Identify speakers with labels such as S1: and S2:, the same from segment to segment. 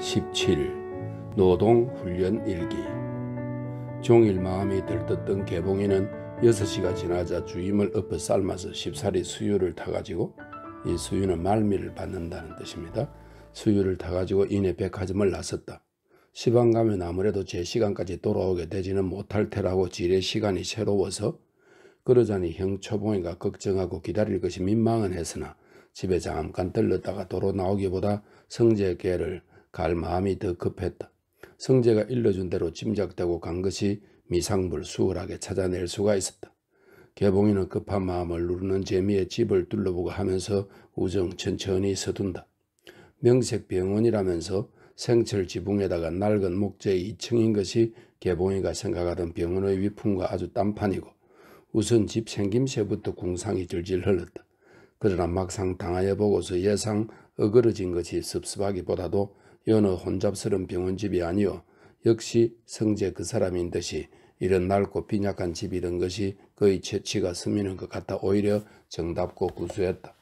S1: 17. 노동훈련 일기. 종일 마음이 들떴던 개봉이는 6시가 지나자 주임을 엎어 삶아서 쉽사리 수유를 타가지고, 이 수유는 말미를 받는다는 뜻입니다. 수유를 타가지고 이내 백화점을 나섰다. 시방 가면 아무래도 제 시간까지 돌아오게 되지는 못할 테라고 지레 시간이 새로워서, 그러자니 형 초봉이가 걱정하고 기다릴 것이 민망은 했으나 집에 잠깐 들렀다가 도로 나오기보다 성재께를 갈 마음이 더 급했다. 성재가 일러준 대로 짐작되고 간 것이 미상불 수월하게 찾아낼 수가 있었다. 개봉이는 급한 마음을 누르는 재미에 집을 둘러보고 하면서 우정 천천히 서둔다. 명색병원이라면서 생철 지붕에다가 낡은 목재 2층인 것이 개봉이가 생각하던 병원의 위풍과 아주 딴판이고, 우선 집 생김새부터 궁상이 질질 흘렀다. 그러나 막상 당하여 보고서 예상 어그러진 것이 섭섭하기보다도 여느 혼잡스런 병원집이 아니오 역시 성재 그 사람인 듯이 이런 낡고 빈약한 집이던 것이 거의 채취가 스미는 것 같아 오히려 정답고 구수했다.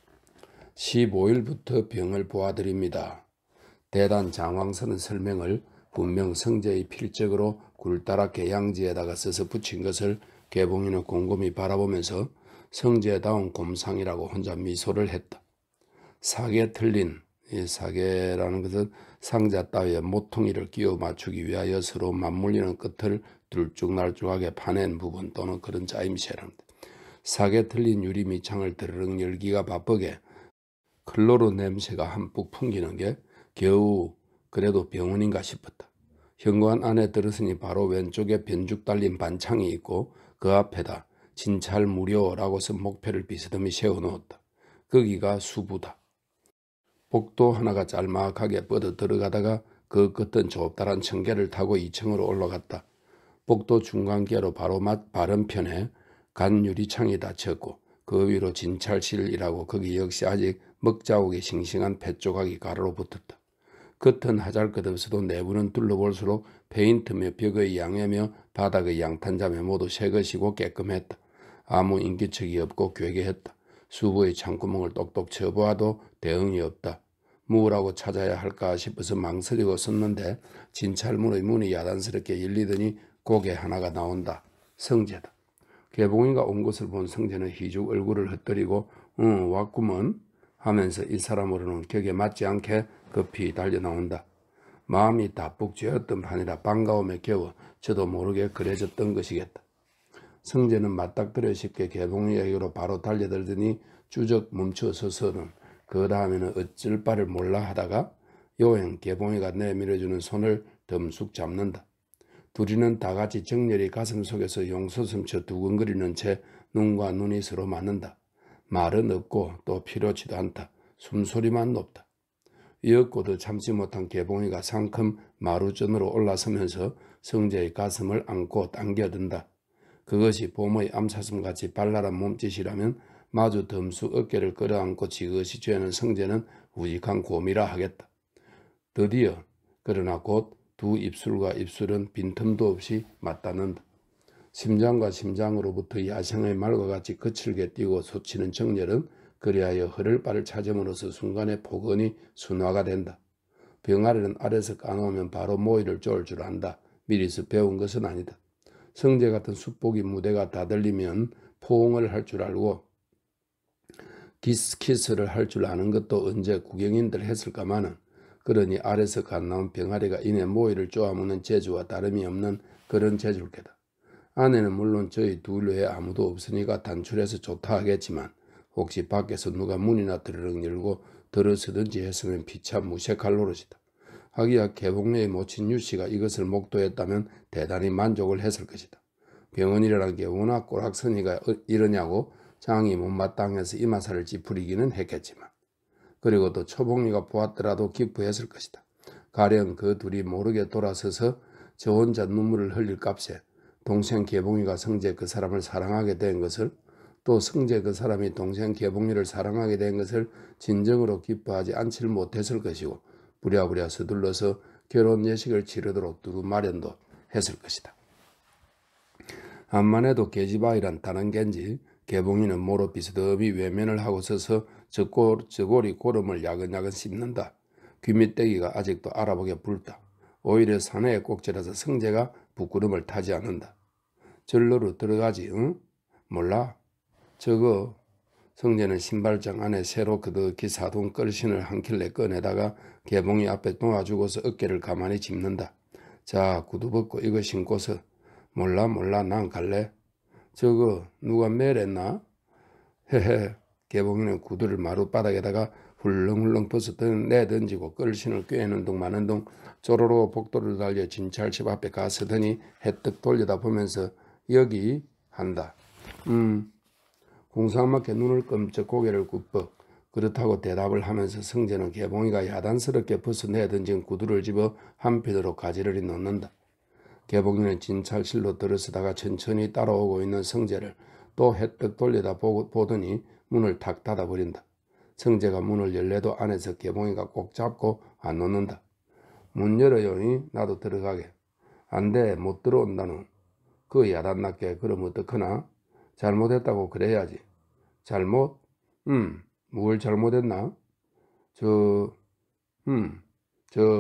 S1: 15일부터 병을 보아드립니다. 대단 장황스런 설명을 분명 성재의 필적으로 굴다랗게 양지에다가 써서 붙인 것을 개봉이는 곰곰이 바라보면서 성재다운 곰상이라고 혼자 미소를 했다. 사계 틀린, 이 사계라는 것은 상자 따위에 모퉁이를 끼워 맞추기 위하여 서로 맞물리는 끝을 들쭉날쭉하게 파낸 부분 또는 그런 짜임새랍니다. 사계 틀린 유리 밑창을 드르륵 열기가 바쁘게 클로로 냄새가 한뿍 풍기는 게 겨우 그래도 병원인가 싶었다. 현관 안에 들었으니 바로 왼쪽에 변죽 달린 반창이 있고 그 앞에다 진찰 무료라고 쓴 목표를 비스듬히 세워놓았다. 거기가 수부다. 복도 하나가 짤막하게 뻗어 들어가다가 그 끝은 좁다란 청계를 타고 2층으로 올라갔다. 복도 중간계로 바로 바른편에 간 유리창이 닫혔고 그 위로 진찰실이라고 거기 역시 아직 먹자국이 싱싱한 폐조각이 가로로 붙었다. 겉은 하잘것없어도 내부는 둘러볼수록 페인트며 벽의 양해며 바닥의 양탄자며 모두 새 것이고 깨끗했다. 아무 인기척이 없고 괴괴했다. 수부의 창구멍을 똑똑 쳐보아도 대응이 없다. 무엇라고 찾아야 할까 싶어서 망설이고 섰는데 진찰문의 문이 야단스럽게 열리더니 고개 하나가 나온다. 성재다. 개봉이가 온 것을 본 성재는 희죽 얼굴을 흩뜨리고 왔구먼 하면서 이 사람으로는 격에 맞지 않게 급히 달려나온다. 마음이 다뿍 죄었던 판이라 반가움에 겨워 저도 모르게 그래졌던 것이겠다. 성재는 맞닥뜨려 쉽게 개봉이에게로 바로 달려들더니 주적 멈춰서서는 그 다음에는 어쩔 바를 몰라 하다가 요행 개봉이가 내밀어주는 손을 덤쑥 잡는다. 둘이는 다같이 정렬히 가슴 속에서 용솟음쳐 두근거리는 채 눈과 눈이 서로 맞는다. 말은 없고 또 필요치도 않다. 숨소리만 높다. 이윽고도 참지 못한 개봉이가 상큼 마루전으로 올라서면서 성재의 가슴을 안고 당겨든다. 그것이 봄의 암사슴같이 발랄한 몸짓이라면 마주 덤수 어깨를 끌어안고 지그시 죄는 성재는 우직한 곰이라 하겠다. 드디어 그러나 곧 두 입술과 입술은 빈틈도 없이 맞닿는다. 심장과 심장으로부터 야생의 말과 같이 거칠게 뛰고 솟치는 정열은 그리하여 흐를 바를 찾음으로써 순간에 포근히 순화가 된다. 병아리는 아래서 까놓으면 바로 모이를 쪼을 줄 안다. 미리서 배운 것은 아니다. 성재 같은 숲보기 무대가 다 들리면 포옹을 할 줄 알고 키스를 할 줄 아는 것도 언제 구경인들 했을까마는, 그러니 아래서 갓나온 병아리가 이내 모이를 쪼아먹는 재주와 다름이 없는 그런 재주일 게다. 아내는 물론 저희 둘 외에 아무도 없으니까 단출해서 좋다 하겠지만 혹시 밖에서 누가 문이나 드르륵 열고 들어서든지 했으면 피차 무색할 노릇이다. 하기야 개봉녀의 모친 유씨가 이것을 목도했다면 대단히 만족을 했을 것이다. 병원이라는 게 워낙 꼬락서니가 이러냐고 장이 못마땅해서 이마살을 찌푸리기는 했겠지만, 그리고 또 초봉이가 보았더라도 기쁘했을 것이다. 가령 그 둘이 모르게 돌아서서 저 혼자 눈물을 흘릴 값에 동생 개봉이가 성재 그 사람을 사랑하게 된 것을, 또 성재 그 사람이 동생 개봉이를 사랑하게 된 것을 진정으로 기뻐하지 않지를 못했을 것이고, 부랴부랴 서둘러서 결혼 예식을 치르도록 두루 마련도 했을 것이다. 암만 해도 계집아이란 다른 겐지 개봉이는 모로 비스듬히 외면을 하고 서서 저고리 고름을 야근야근 씹는다. 귀밑대기가 아직도 알아보게 붉다. 오히려 사내의 꼭지라서 성재가 부끄럼을 타지 않는다. 절로로 들어가지, 응? 몰라? 저거. 성재는 신발장 안에 새로 그득히 사둔 끌신을 한 킬레 꺼내다가 개봉이 앞에 놓아주고서 어깨를 가만히 짚는다. 자, 구두 벗고 이거 신고서. 몰라 난 갈래. 저거 누가 매랬나? 헤헤. 개봉이는 구두를 마룻바닥에다가 훌렁훌렁 벗어 내던지고 끌신을 꿰는 둥 마는 둥 쪼로로 복도를 달려 진찰집 앞에 가서더니 해뜩 돌려다보면서 여기 한다. 공상맞게 눈을 끔쩍 고개를 굽벅. 그렇다고 대답을 하면서 성재는 개봉이가 야단스럽게 벗어내던진 구두를 집어 한편으로 가지런히 놓는다. 개봉이는 진찰실로 들어서다가 천천히 따라오고 있는 성재를 또 해뜩 돌려다보더니 문을 탁 닫아버린다. 성재가 문을 열래도 안에서 개봉이가 꼭 잡고 안 놓는다. 문 열어요. 나도 들어가게. 안 돼. 못 들어온다는. 그 야단났게. 그럼 어떡하나? 잘못했다고 그래야지. 잘못? 뭘 잘못했나? 저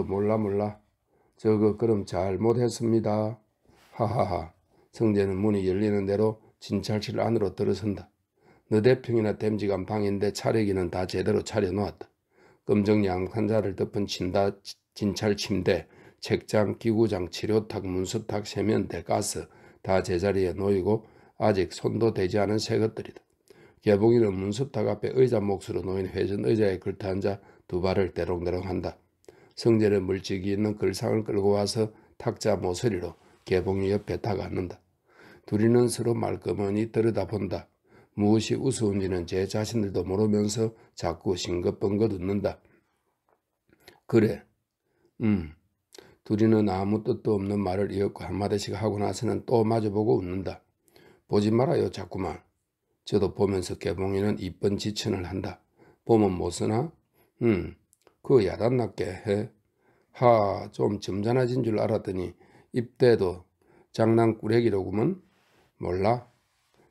S1: 몰라. 저거 그럼 잘못했습니다. 하하하. 성재는 문이 열리는 대로 진찰실 안으로 들어선다. 너대평이나 댐지간 방인데 차려기는 다 제대로 차려놓았다. 검정 양판자를 덮은 진찰 침대, 책장, 기구장, 치료탁, 문수탁, 세면대, 가스 다 제자리에 놓이고 아직 손도 대지 않은 새 것들이다. 개봉이는 문수탁 앞에 의자 몫으로 놓인 회전 의자에 걸터앉아 두 발을 대롱대롱한다. 성재는 물직이 있는 걸상을 끌고 와서 탁자 모서리로 개봉이 옆에 다가앉는다. 둘이는 서로 말끔히 들여다본다. 무엇이 우스운지는 제 자신들도 모르면서 자꾸 싱긋벙긋 웃는다. 그래. 둘이는 아무 뜻도 없는 말을 이었고 한마디씩 하고 나서는 또 마주보고 웃는다. 보지 말아요 자꾸만. 저도 보면서 개봉이는 이쁜 지천을 한다. 보면 못 쓰나? 그 야단났게 해. 좀 점잖아진 줄 알았더니 입대도 장난꾸러기로구먼. 몰라?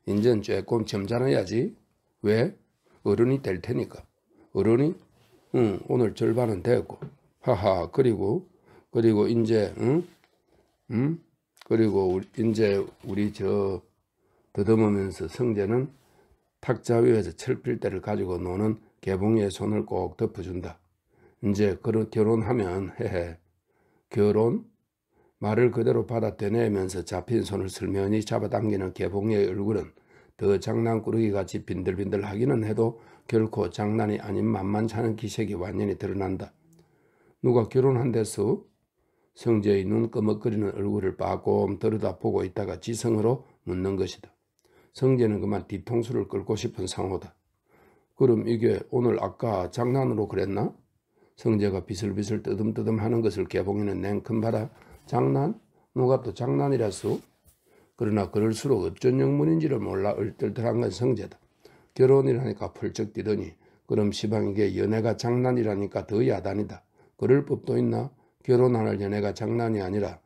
S1: 인전 조금 점잖아야지. 왜? 어른이 될 테니까. 어른이? 오늘 절반은 됐고. 그리고 이제 그리고 이제 우리 저 더듬으면서 성재는 탁자 위에서 철필대를 가지고 노는 개봉이의 손을 꼭 덮어준다. 이제 결혼하면 결혼? 말을 그대로 받아떼내면서 잡힌 손을 슬며시 잡아당기는 개봉이의 얼굴은 더 장난꾸러기같이 빈들빈들하기는 해도 결코 장난이 아닌 만만찮은 기색이 완연히 드러난다. 누가 결혼한댔어? 성재의 눈 끄먹거리는 얼굴을 빠꼼 들여다보고 있다가 지성으로 묻는 것이다. 성재는 그만 뒤통수를 끌고 싶은 상호다. 그럼 이게 오늘 아까 장난으로 그랬나? 성재가 비슬비슬 뜨듬뜨듬 하는 것을 개봉이는 냉큼 받아 장난? 누가 또 장난이라소? 그러나 그럴수록 어쩐 영문인지를 몰라 얼떨떨한 건 성재다. 결혼이라니까 펄쩍 뛰더니 그럼 시방에게 연애가 장난이라니까 더 야단이다. 그럴 법도 있나? 결혼할 연애가 장난 아니라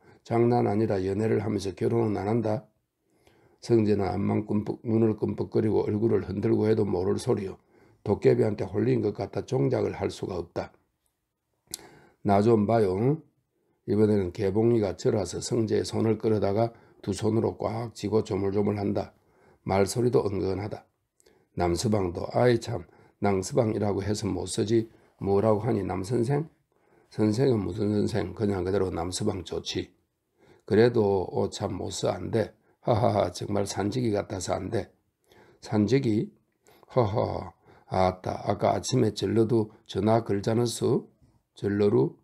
S1: 연애를 하면서 결혼은 안 한다. 성재는 앞만 눈을 끔뻑거리고 얼굴을 흔들고 해도 모를 소리요. 도깨비한테 홀린 것 같아 종작을 할 수가 없다. 나 좀 봐요. 이번에는 개봉이가 절어서 성재의 손을 끌어다가 두 손으로 꽉 쥐고 조물조물한다. 말소리도 은근하다. 남서방도 아이 참 낭서방이라고 해서 못 쓰지 뭐라고 하니 남선생? 선생은 무슨 선생? 그냥 그대로 남서방 좋지. 그래도 참 못 써 안 돼. 정말 산지기 같아서 안 돼. 산지기? 아따 아까 아침에 절로도 전화 걸자는수? 절로루?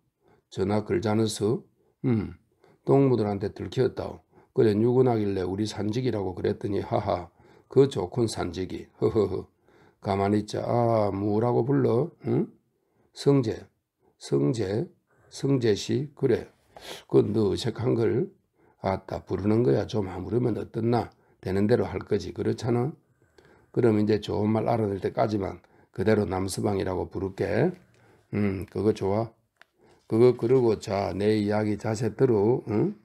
S1: 전화 걸자는수? 동무들한테 들켰다오. 그래 누구나길래 우리 산지기라고 그랬더니 그 좋군 산지기. 가만히 있자. 뭐라고 불러? 응? 성재씨? 그래. 그건 너 어색한 걸. 아따 부르는 거야. 좀 아무르면 어떻나. 되는 대로 할 거지. 그렇잖아. 그럼 이제 좋은 말 알아낼 때까지만 그대로 남서방이라고 부를게. 그거 좋아. 그러고 자 내 이야기 자세 들어. 응?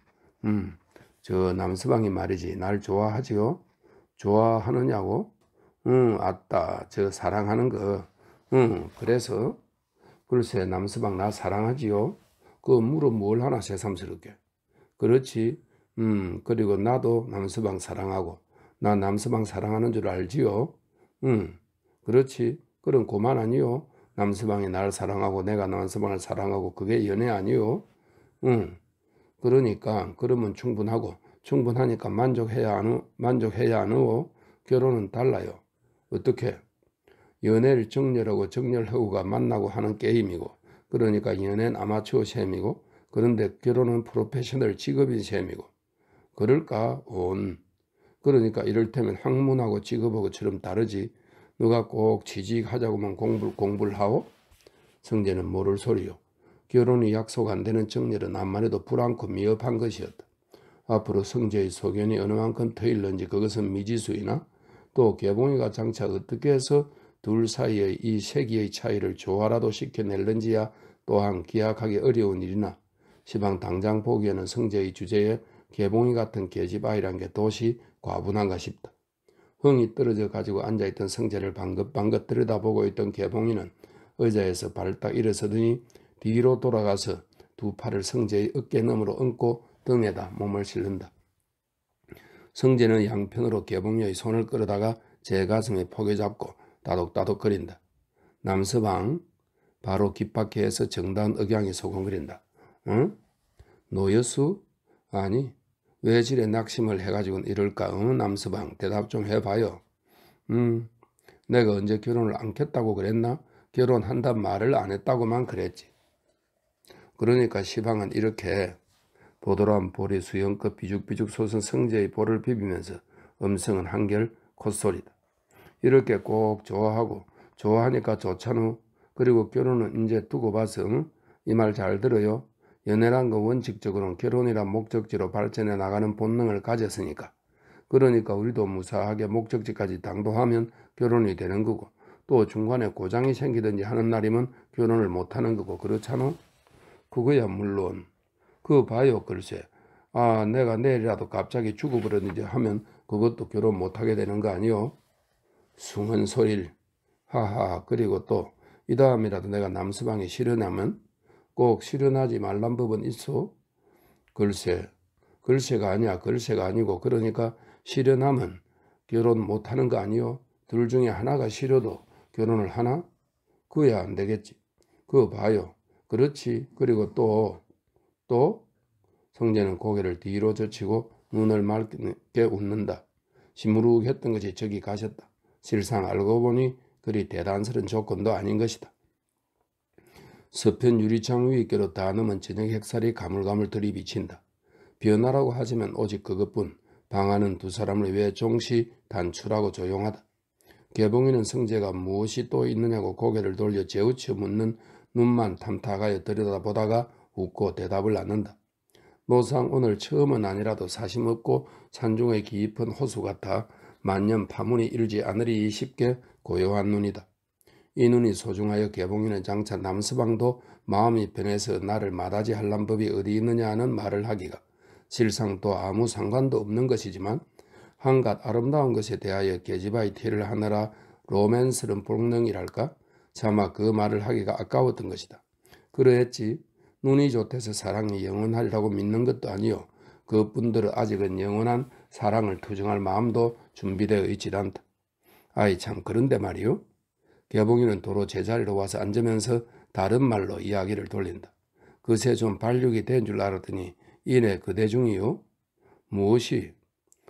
S1: 저 남서방이 말이지 날 좋아하지요? 좋아하느냐고? 아따 저 사랑하는 거. 그래서 글쎄 남서방 나 사랑하지요? 그 물어 뭘 하나 새삼스럽게. 그렇지. 그리고 나도 남서방 사랑하고 나 남서방 사랑하는 줄 알지요? 그렇지. 그럼 고만 아니요? 남서방이 날 사랑하고 내가 남서방을 사랑하고 그게 연애 아니요? 응. 그러니까 그러면 충분하고 충분하니까 만족해야 하노? 결혼은 달라요. 어떻게? 연애를 정렬하고 정렬하고가 만나고 하는 게임이고 그러니까 연애는 아마추어 셈이고 그런데 결혼은 프로페셔널 직업인 셈이고 그럴까? 그러니까 이를테면 학문하고 직업하고처럼 다르지 누가 꼭 취직하자고만 공부를 하오? 성재는 모를 소리요. 결혼이 약속 안 되는 정렬은 암만 해도 불안코 미흡한 것이었다. 앞으로 성재의 소견이 어느 만큼 터일는지 그것은 미지수이나 또 개봉이가 장차 어떻게 해서 둘 사이의 이 세기의 차이를 조화라도 시켜낼는지야 또한 기약하기 어려운 일이나 시방 당장 보기에는 성재의 주제에 개봉이 같은 계집아이란 게 도시 과분한가 싶다. 흥이 떨어져 가지고 앉아있던 성재를 방긋방긋 들여다보고 있던 개봉이는 의자에서 발딱 일어서더니 뒤로 돌아가서 두 팔을 성재의 어깨너머로 얹고 등에다 몸을 실른다. 성재는 양편으로 개봉녀의 손을 끌어다가 제 가슴에 포개 잡고 따독따독거린다. 남서방 바로 깃박해에서 정다운 억양이 소곤거린다. 응? 노여수? 아니 왜 지레 낙심을 해가지고는 이럴까? 남서방 대답 좀 해봐요. 내가 언제 결혼을 안겠다고 그랬나? 결혼한단 말을 안 했다고만 그랬지. 그러니까 시방은 이렇게 보드라운 볼이 수영급 비죽비죽 솟은 성재의 볼을 비비면서 음성은 한결 콧소리다. 이렇게 꼭 좋아하고 좋아하니까 좋잖아. 그리고 결혼은 이제 두고 봐서 이 말 잘 들어요. 연애란 건 원칙적으로는 결혼이란 목적지로 발전해 나가는 본능을 가졌으니까. 그러니까 우리도 무사하게 목적지까지 당도하면 결혼이 되는 거고 또 중간에 고장이 생기든지 하는 날이면 결혼을 못하는 거고 그렇잖아. 그거야 물론. 그거 봐요 글쎄. 내가 내일이라도 갑자기 죽어버렸는지 하면 그것도 결혼 못하게 되는 거 아니요? 숭한 소리를. 하하. 그리고 또 이 다음이라도 내가 남서방이 실현하면 꼭 실현하지 말란 법은 있어? 글쎄. 글쎄가 아니야. 글쎄가 아니고 그러니까 실현하면 결혼 못하는 거 아니요? 둘 중에 하나가 싫어도 결혼을 하나? 그거야 안 되겠지. 그거 봐요. 그렇지. 그리고 또 성재는 고개를 뒤로 젖히고 눈을 맑게 웃는다. 시무룩했던 것이 저기 가셨다. 실상 알고 보니 그리 대단스런 조건도 아닌 것이다. 서편 유리창 위께로 다 넘은 저녁 햇살이 가물가물 들이비친다. 변화라고 하지만 오직 그것뿐. 방 안은 두 사람을 위해 종시 단출하고 조용하다. 개봉이는 성재가 무엇이 또 있느냐고 고개를 돌려 재우쳐 묻는 눈만 탐탁하여 들여다보다가 웃고 대답을 않는다. 노상 오늘 처음은 아니라도 사심 없고 산중의 깊은 호수 같아 만년 파문이 일지 않으리 쉽게 고요한 눈이다. 이 눈이 소중하여 개봉이는 장차 남서방도 마음이 변해서 나를 마다지할란 법이 어디 있느냐 하는 말을 하기가 실상 또 아무 상관도 없는 것이지만 한갓 아름다운 것에 대하여 계집아이 티를 하느라 로맨스런 본능이랄까? 차마 그 말을 하기가 아까웠던 것이다. 그러했지. 눈이 좋대서 사랑이 영원하리라고 믿는 것도 아니요. 그분들은 아직은 영원한 사랑을 투정할 마음도 준비되어 있지 않다. 아이 참 그런데 말이요. 개봉이는 도로 제자리로 와서 앉으면서 다른 말로 이야기를 돌린다. 그새 좀 발육이 된 줄 알았더니 이내 그 대중이요? 무엇이?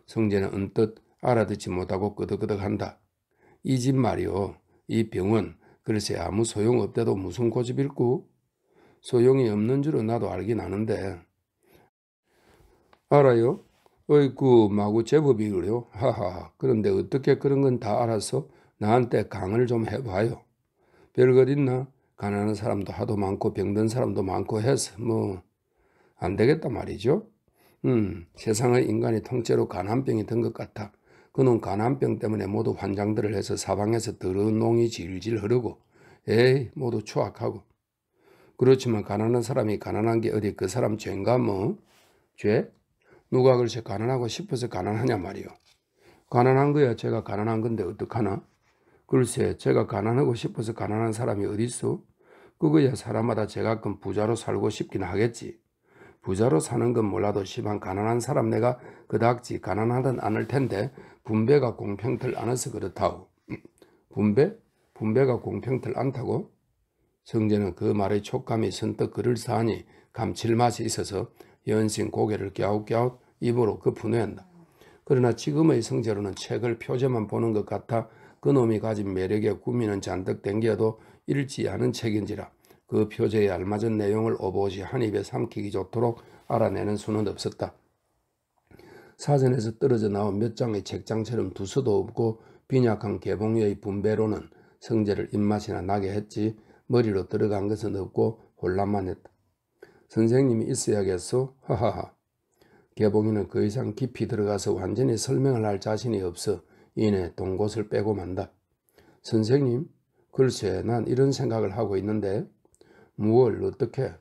S1: 성재는 언뜻 알아듣지 못하고 끄덕끄덕한다. 이 집 말이요. 이 병원 글쎄 아무 소용없대도 무슨 고집일꼬? 소용이 없는 줄은 나도 알긴 아는데. 알아요? 어이구 마구 제법이 그래요. 하하. 그런데 어떻게 그런 건 다 알아서 나한테 강을 좀 해봐요. 별것 있나? 가난한 사람도 하도 많고 병든 사람도 많고 해서 뭐 안 되겠다 말이죠. 세상의 인간이 통째로 가난병이 든 것 같아. 그놈 가난병 때문에 모두 환장들을 해서 사방에서 더러운 농이 질질 흐르고 에이 모두 추악하고. 그렇지만 가난한 사람이 가난한 게 어디 그 사람 죄인가 뭐? 죄? 누가 글쎄 가난하고 싶어서 가난하냐 말이요. 가난한 거야 제가 가난한 건데 어떡하나? 글쎄 제가 가난하고 싶어서 가난한 사람이 어디 있어? 그거야 사람마다 제각금 부자로 살고 싶긴 하겠지. 부자로 사는 건 몰라도 시방 가난한 사람 내가 그닥지 가난하든 않을 텐데 분배가 공평들 않아서 그렇다고. 분배? 분배가 공평들 않다고? 성재는 그 말의 촉감이 선뜻 그럴싸하니 감칠맛이 있어서 연신 고개를 갸웃갸웃 입으로 거푸낸다. 그러나 지금의 성재로는 책을 표제만 보는 것 같아 그놈이 가진 매력에 구미는 잔뜩 땡겨도 읽지 않은 책인지라 그 표제에 알맞은 내용을 오롯이 한 입에 삼키기 좋도록 알아내는 수는 없었다. 사전에서 떨어져 나온 몇 장의 책장처럼 두서도 없고 빈약한 개봉의 분배로는 성재를 입맛이나 나게 했지 머리로 들어간 것은 없고 혼란만 했다. 선생님이 있어야겠소? 하하하. 개봉이는 그 이상 깊이 들어가서 완전히 설명을 할 자신이 없어 이내 동곳을 빼고 만다. 선생님? 글쎄 난 이런 생각을 하고 있는데. 무얼 어떻게?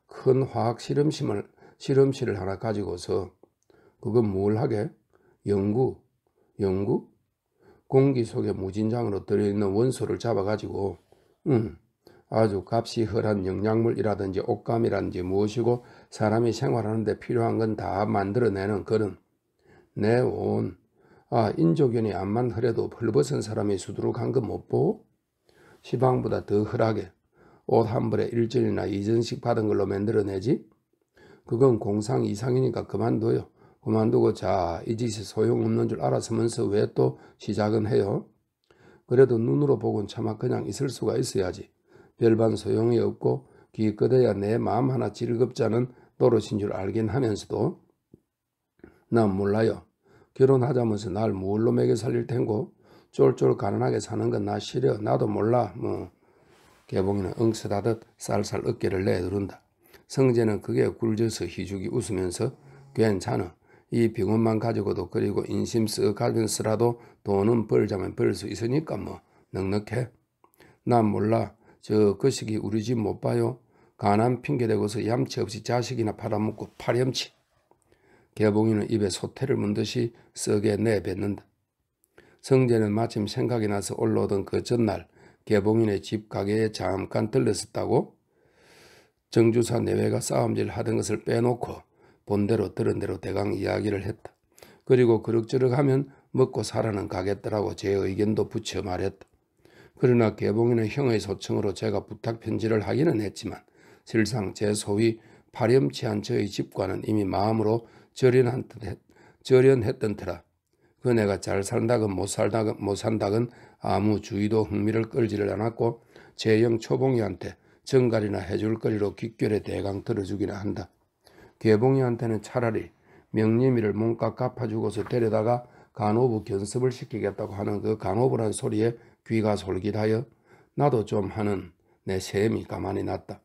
S1: 큰 화학 실험실을 하나 가지고서. 그건 뭘 하게? 연구? 연구? 공기 속에 무진장으로 들어있는 원소를 잡아가지고 아주 값이 헐한 영양물이라든지 옷감이라든지 무엇이고 사람이 생활하는 데 필요한 건 다 만들어내는 그런 네온. 인조견이 암만 흐려도 헐벗은 사람이 수두룩한 거 못 보고? 시방보다 더 헐하게 옷 한 벌에 1전이나 2전씩 받은 걸로 만들어내지? 그건 공상 이상이니까 그만둬요. 그만두고 자, 이 짓이 소용없는 줄 알았으면서 왜 또 시작은 해요? 그래도 눈으로 보곤 차마 그냥 있을 수가 있어야지. 별반 소용이 없고 기껏해야 내 마음 하나 즐겁자는 노릇인 줄 알긴 하면서도. 난 몰라요. 결혼하자면서 날 무얼로 먹여 살릴 텐고 쫄쫄 가난하게 사는 건 나 싫어. 나도 몰라. 개봉이는 엉쓰다듯 쌀쌀 어깨를 내두른다. 성재는 그게 굴져서 희죽이 웃으면서 괜찮아. 이 병원만 가지고도 그리고 인심 쓱 가면서라도 돈은 벌자면 벌 수 있으니까 넉넉해. 난 몰라. 그 시기 우리 집 못 봐요. 가난 핑계대고서 얌치 없이 자식이나 팔아먹고 파렴치. 개봉이는 입에 소태를 문 듯이 썩에 내뱉는다. 성재는 마침 생각이 나서 올라오던 그 전날 개봉인의 집 가게에 잠깐 들렀었다고? 정주사 내외가 싸움질 하던 것을 빼놓고 본대로 들은 대로 대강 이야기를 했다. 그리고 그럭저럭 하면 먹고 살아는 가겠더라고 제 의견도 붙여 말했다. 그러나 개봉이는 형의 소청으로 제가 부탁 편지를 하기는 했지만 실상 제 소위 파렴치한 저의 집과는 이미 마음으로 절연했던 터라 그 내가 잘 산다건 못 산다건 아무 주의도 흥미를 끌지를 않았고 제형 초봉이한테 정갈이나 해줄 거리로 귓결에 대강 들어주기나 한다. 개봉이한테는 차라리 명림이를 몸값 갚아주고서 데려다가 간호부 견습을 시키겠다고 하는 그 간호부란 소리에 귀가 솔깃하여 나도 좀 하는 내 셈이 가만히 났다.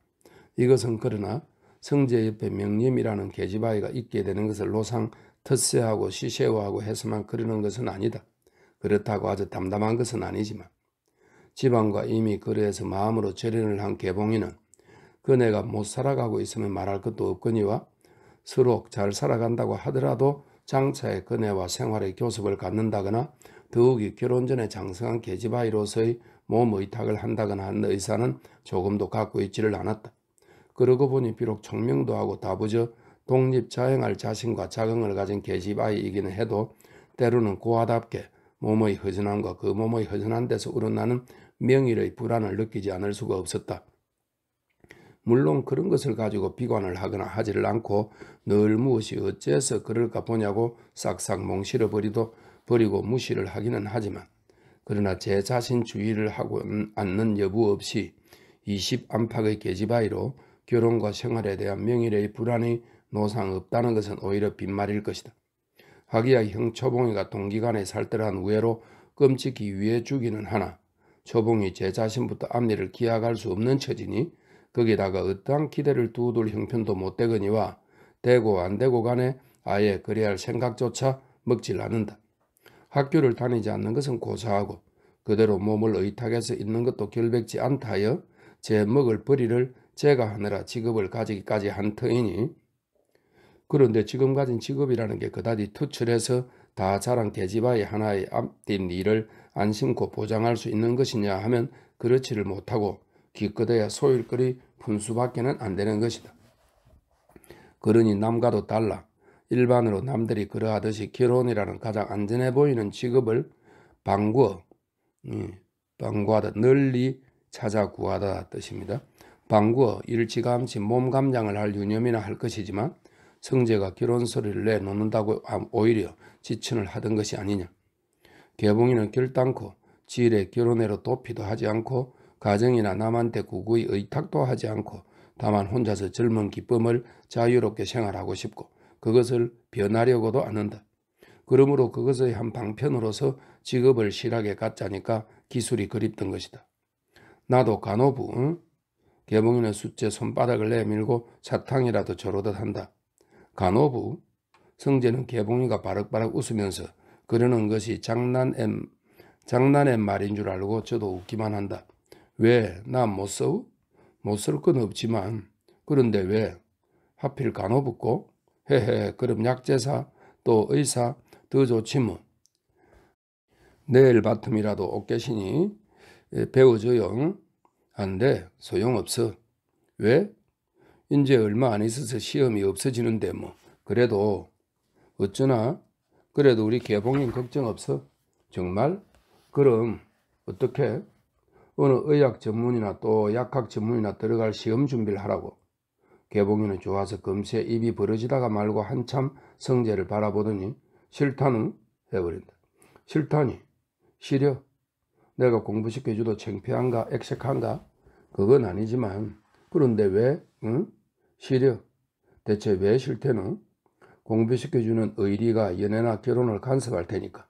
S1: 이것은 그러나 성재 옆에 명림이라는 계집아이가 있게 되는 것을 노상 텃세하고 시세화하고 해서만 그러는 것은 아니다. 그렇다고 아주 담담한 것은 아니지만 집안과 이미 그래서 마음으로 절연을 한 개봉이는 그네가 못 살아가고 있으면 말할 것도 없거니와 서로 잘 살아간다고 하더라도 장차에 그네와 생활의 교섭을 갖는다거나 더욱이 결혼 전에 장성한 계집아이로서의 몸 의탁을 한다거나 하는 의사는 조금도 갖고 있지를 않았다. 그러고 보니 비록 총명도 하고 다부져 독립자행할 자신과 자긍을 가진 계집아이이기는 해도 때로는 고아답게 몸의 허전함과 그 몸의 허전한 데서 우러나는 명일의 불안을 느끼지 않을 수가 없었다. 물론 그런 것을 가지고 비관을 하거나 하지를 않고 늘 무엇이 어째서 그럴까 보냐고 싹싹 몽실어 버리고 무시를 하기는 하지만 그러나 제 자신 주의를 하고 않는 여부 없이 20 안팎의 계집아이로 결혼과 생활에 대한 명일의 불안이 노상 없다는 것은 오히려 빈말일 것이다. 하기야 형 초봉이가 동기간에 살뜰한 우애로 끔찍히 위해 주기는 하나 초봉이 제 자신부터 앞니를 기약할 수 없는 처지니 거기다가 어떠한 기대를 두둘 형편도 못 되거니와 되고 안 되고 간에 아예 그래야 할 생각조차 먹질 않는다. 학교를 다니지 않는 것은 고사하고 그대로 몸을 의탁해서 있는 것도 결백지 않다 하여 제 먹을 벌이를 제가 하느라 직업을 가지기까지 한 터이니 그런데 지금 가진 직업이라는 게 그다지 투철해서 다 자란 계집아이 하나의 앞뒤 일을 안심코 보장할 수 있는 것이냐 하면 그렇지를 못하고 기껏해야 소일거리 푼수밖에는 안 되는 것이다. 그러니 남과도 달라 일반으로 남들이 그러하듯이 결혼이라는 가장 안전해 보이는 직업을 방구하다 널리 찾아 구하다 뜻입니다. 방구어 일찌감치 몸 감장을 할 유념이나 할 것이지만 성재가 결혼 소리를 내놓는다고 오히려 지천을 하던 것이 아니냐. 개봉이는 결단코 지일의 결혼회로 도피도 하지 않고 가정이나 남한테 구구의 의탁도 하지 않고 다만 혼자서 젊은 기쁨을 자유롭게 생활하고 싶고 그것을 변하려고도 않는다. 그러므로 그것의 한 방편으로서 직업을 실하게 갖자니까 기술이 그립던 것이다. 나도 간호부, 응? 개봉이는 숫제 손바닥을 내밀고 사탕이라도 저러듯 한다. 간호부? 성재는 개봉이가 바락바락 웃으면서 그러는 것이 장난의 말인 줄 알고 저도 웃기만 한다. 왜? 나 못 써? 못 쓸 건 없지만 그런데 왜? 하필 간호부고? 헤헤 그럼 약제사 또 의사 더 좋지 뭐. 내일 바텀이라도 옷계시니 배워줘요. 안 돼. 소용없어. 왜? 이제 얼마 안 있어서 시험이 없어지는데 뭐. 그래도 어쩌나? 그래도 우리 개봉인 걱정 없어? 정말? 그럼 어떻게? 어느 의학 전문이나 또 약학 전문이나 들어갈 시험 준비를 하라고. 개봉이는 좋아서 금세 입이 벌어지다가 말고 한참 성재를 바라보더니 싫다는 해버린다. 싫다니? 싫어? 내가 공부시켜줘도 창피한가? 액색한가? 그건 아니지만 그런데 왜? 응? 싫어? 대체 왜 싫대는? 공부시켜주는 의리가 연애나 결혼을 간섭할 테니까.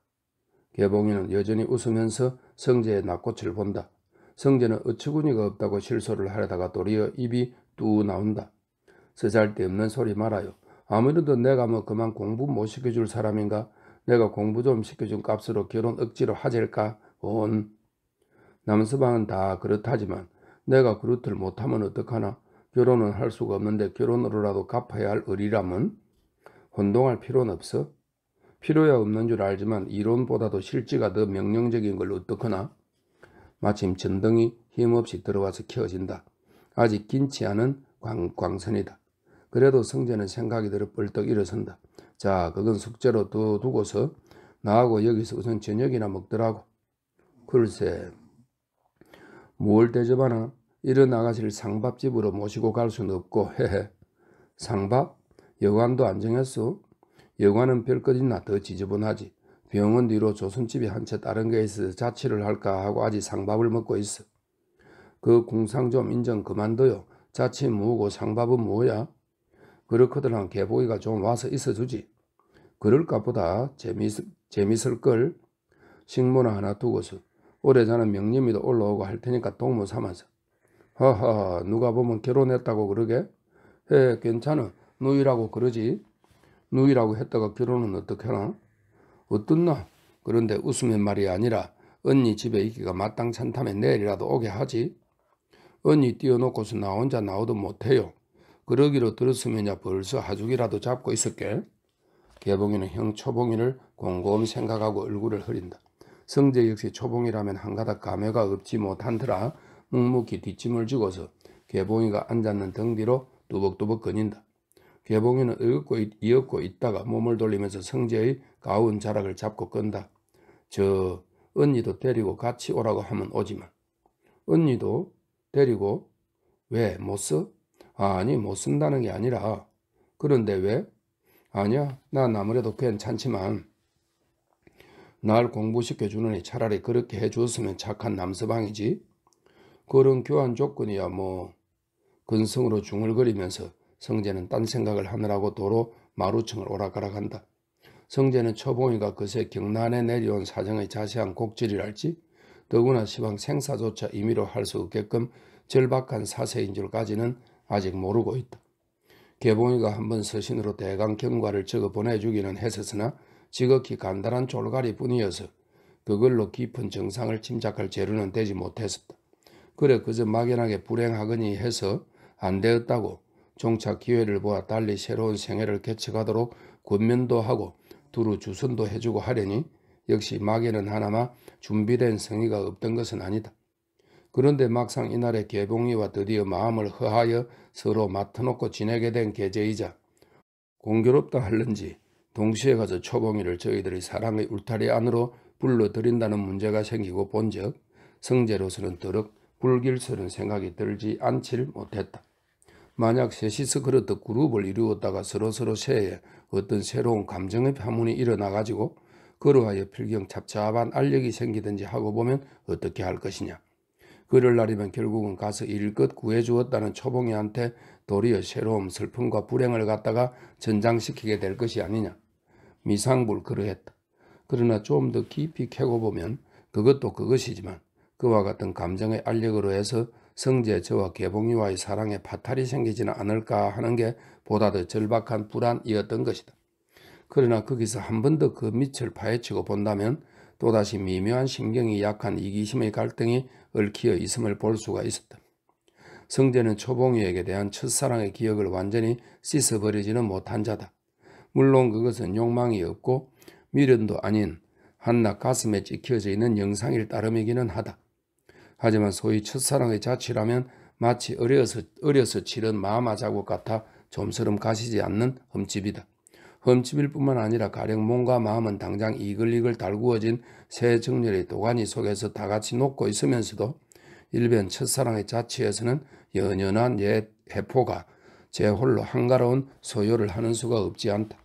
S1: 개봉이는 여전히 웃으면서 성재의 낙꽃을 본다. 성재는 어처구니가 없다고 실소를 하려다가 도리어 입이 뚝 나온다. 쓰잘데없는 소리 말아요. 아무래도 내가 뭐 그만 공부 못 시켜줄 사람인가? 내가 공부 좀 시켜준 값으로 결혼 억지로 하질까? 남서방은 다 그렇다지만 내가 그렇들 못하면 어떡하나? 결혼은 할 수가 없는데 결혼으로라도 갚아야 할 의리라면 혼동할 필요는 없어. 필요야 없는 줄 알지만 이론보다도 실지가 더 명령적인 걸 어떡하나? 마침 전등이 힘없이 들어와서 켜진다. 아직 긴치 않은 광선이다. 그래도 성재는 생각이 들어 벌떡 일어선다. 자, 그건 숙제로 두고서 나하고 여기서 우선 저녁이나 먹더라고. 글쎄, 뭘 대접하나? 이런 아가씨를 상밥집으로 모시고 갈 수는 없고 헤헤. 상밥? 여관도 안 정했어? 여관은 별것 있나 더 지저분하지. 병원 뒤로 조선집이 한 채 다른 게 있어서 자취를 할까 하고 아직 상밥을 먹고 있어. 그 궁상 좀 인정 그만둬요. 자취 뭐고 상밥은 뭐야? 그렇거든 개보이가 좀 와서 있어주지. 그럴까 보다 재밌을걸. 식모나 하나 두고서 오래전에 명림이도 올라오고 할 테니까 동무 삼아서. 하하 누가 보면 결혼했다고 그러게? 괜찮아. 누이라고 그러지. 누이라고 했다가 결혼은 어떻게 하나? 어떻나? 그런데 웃으면 말이 아니라 언니 집에 있기가 마땅찮다면 내일이라도 오게 하지. 언니 띄워놓고서 나 혼자 나오도 못해요. 그러기로 들었으면야 벌써 하죽이라도 잡고 있을게. 개봉이는 형 초봉이를 곰곰 생각하고 얼굴을 흐린다. 성재 역시 초봉이라면 한가닥 감회가 없지 못한더라 묵묵히 뒷짐을 지고서 개봉이가 앉았는 등 뒤로 뚜벅뚜벅 거닌다. 개봉이는 이윽고 있다가 몸을 돌리면서 성재의 가운 자락을 잡고 끈다. 저 언니도 데리고 같이 오라고 하면 오지만. 언니도 데리고? 왜 못 써? 아니 못 쓴다는 게 아니라. 그런데 왜? 아니야 난 아무래도 괜찮지만 날 공부시켜주느니 차라리 그렇게 해줬으면 착한 남서방이지. 그런 교환 조건이야 뭐. 근성으로 중얼거리면서 성재는 딴 생각을 하느라고 도로 마루층을 오락가락한다. 성재는 초봉이가 그새 경란에 내려온 사정의 자세한 곡절이랄지 더구나 시방 생사조차 임의로 할 수 없게끔 절박한 사세인 줄까지는 아직 모르고 있다. 개봉이가 한번 서신으로 대강 경과를 적어 보내주기는 했었으나 지극히 간단한 졸가리 뿐이어서 그걸로 깊은 정상을 짐작할 재료는 되지 못했었다. 그래 그저 막연하게 불행하거니 해서 안 되었다고 종착 기회를 보아 달리 새로운 생애를 개척하도록 권면도 하고 두루 주선도 해주고 하려니 역시 막에는 하나마 준비된 성의가 없던 것은 아니다. 그런데 막상 이날에 개봉이와 드디어 마음을 허하여 서로 맡아놓고 지내게 된 계제이자 공교롭다 할는지 동시에 가서 초봉이를 저희들이 사랑의 울타리 안으로 불러들인다는 문제가 생기고 본즉 성재로서는 더욱 불길스러운 생각이 들지 않질 못했다. 만약 셋이서 그렇듯 그룹을 이루었다가 서로서로 새해 어떤 새로운 감정의 파문이 일어나가지고 그러하여 필경 잡잡한 알력이 생기든지 하고 보면 어떻게 할 것이냐. 그럴 날이면 결국은 가서 일껏 구해주었다는 초봉이한테 도리어 새로운 슬픔과 불행을 갖다가 전장시키게 될 것이 아니냐. 미상불 그러했다. 그러나 좀 더 깊이 캐고 보면 그것도 그것이지만 그와 같은 감정의 알력으로 해서 성재 저와 개봉이와의 사랑에 파탈이 생기지는 않을까 하는 게 보다 더 절박한 불안이었던 것이다. 그러나 거기서 한 번 더 그 밑을 파헤치고 본다면 또다시 미묘한 신경이 약한 이기심의 갈등이 얽히어 있음을 볼 수가 있었다. 성재는 초봉이에게 대한 첫사랑의 기억을 완전히 씻어버리지는 못한 자다. 물론 그것은 욕망이 없고 미련도 아닌 한낱 가슴에 찍혀져 있는 영상일 따름이기는 하다. 하지만 소위 첫사랑의 자취라면 마치 어려서 치른 마마 자국 같아 좀처럼 가시지 않는 흠집이다. 흠집일 뿐만 아니라 가령 몸과 마음은 당장 이글이글 달구어진 새 정렬의 도가니 속에서 다같이 녹고 있으면서도 일변 첫사랑의 자취에서는 연연한 옛 해포가 제 홀로 한가로운 소요를 하는 수가 없지 않다.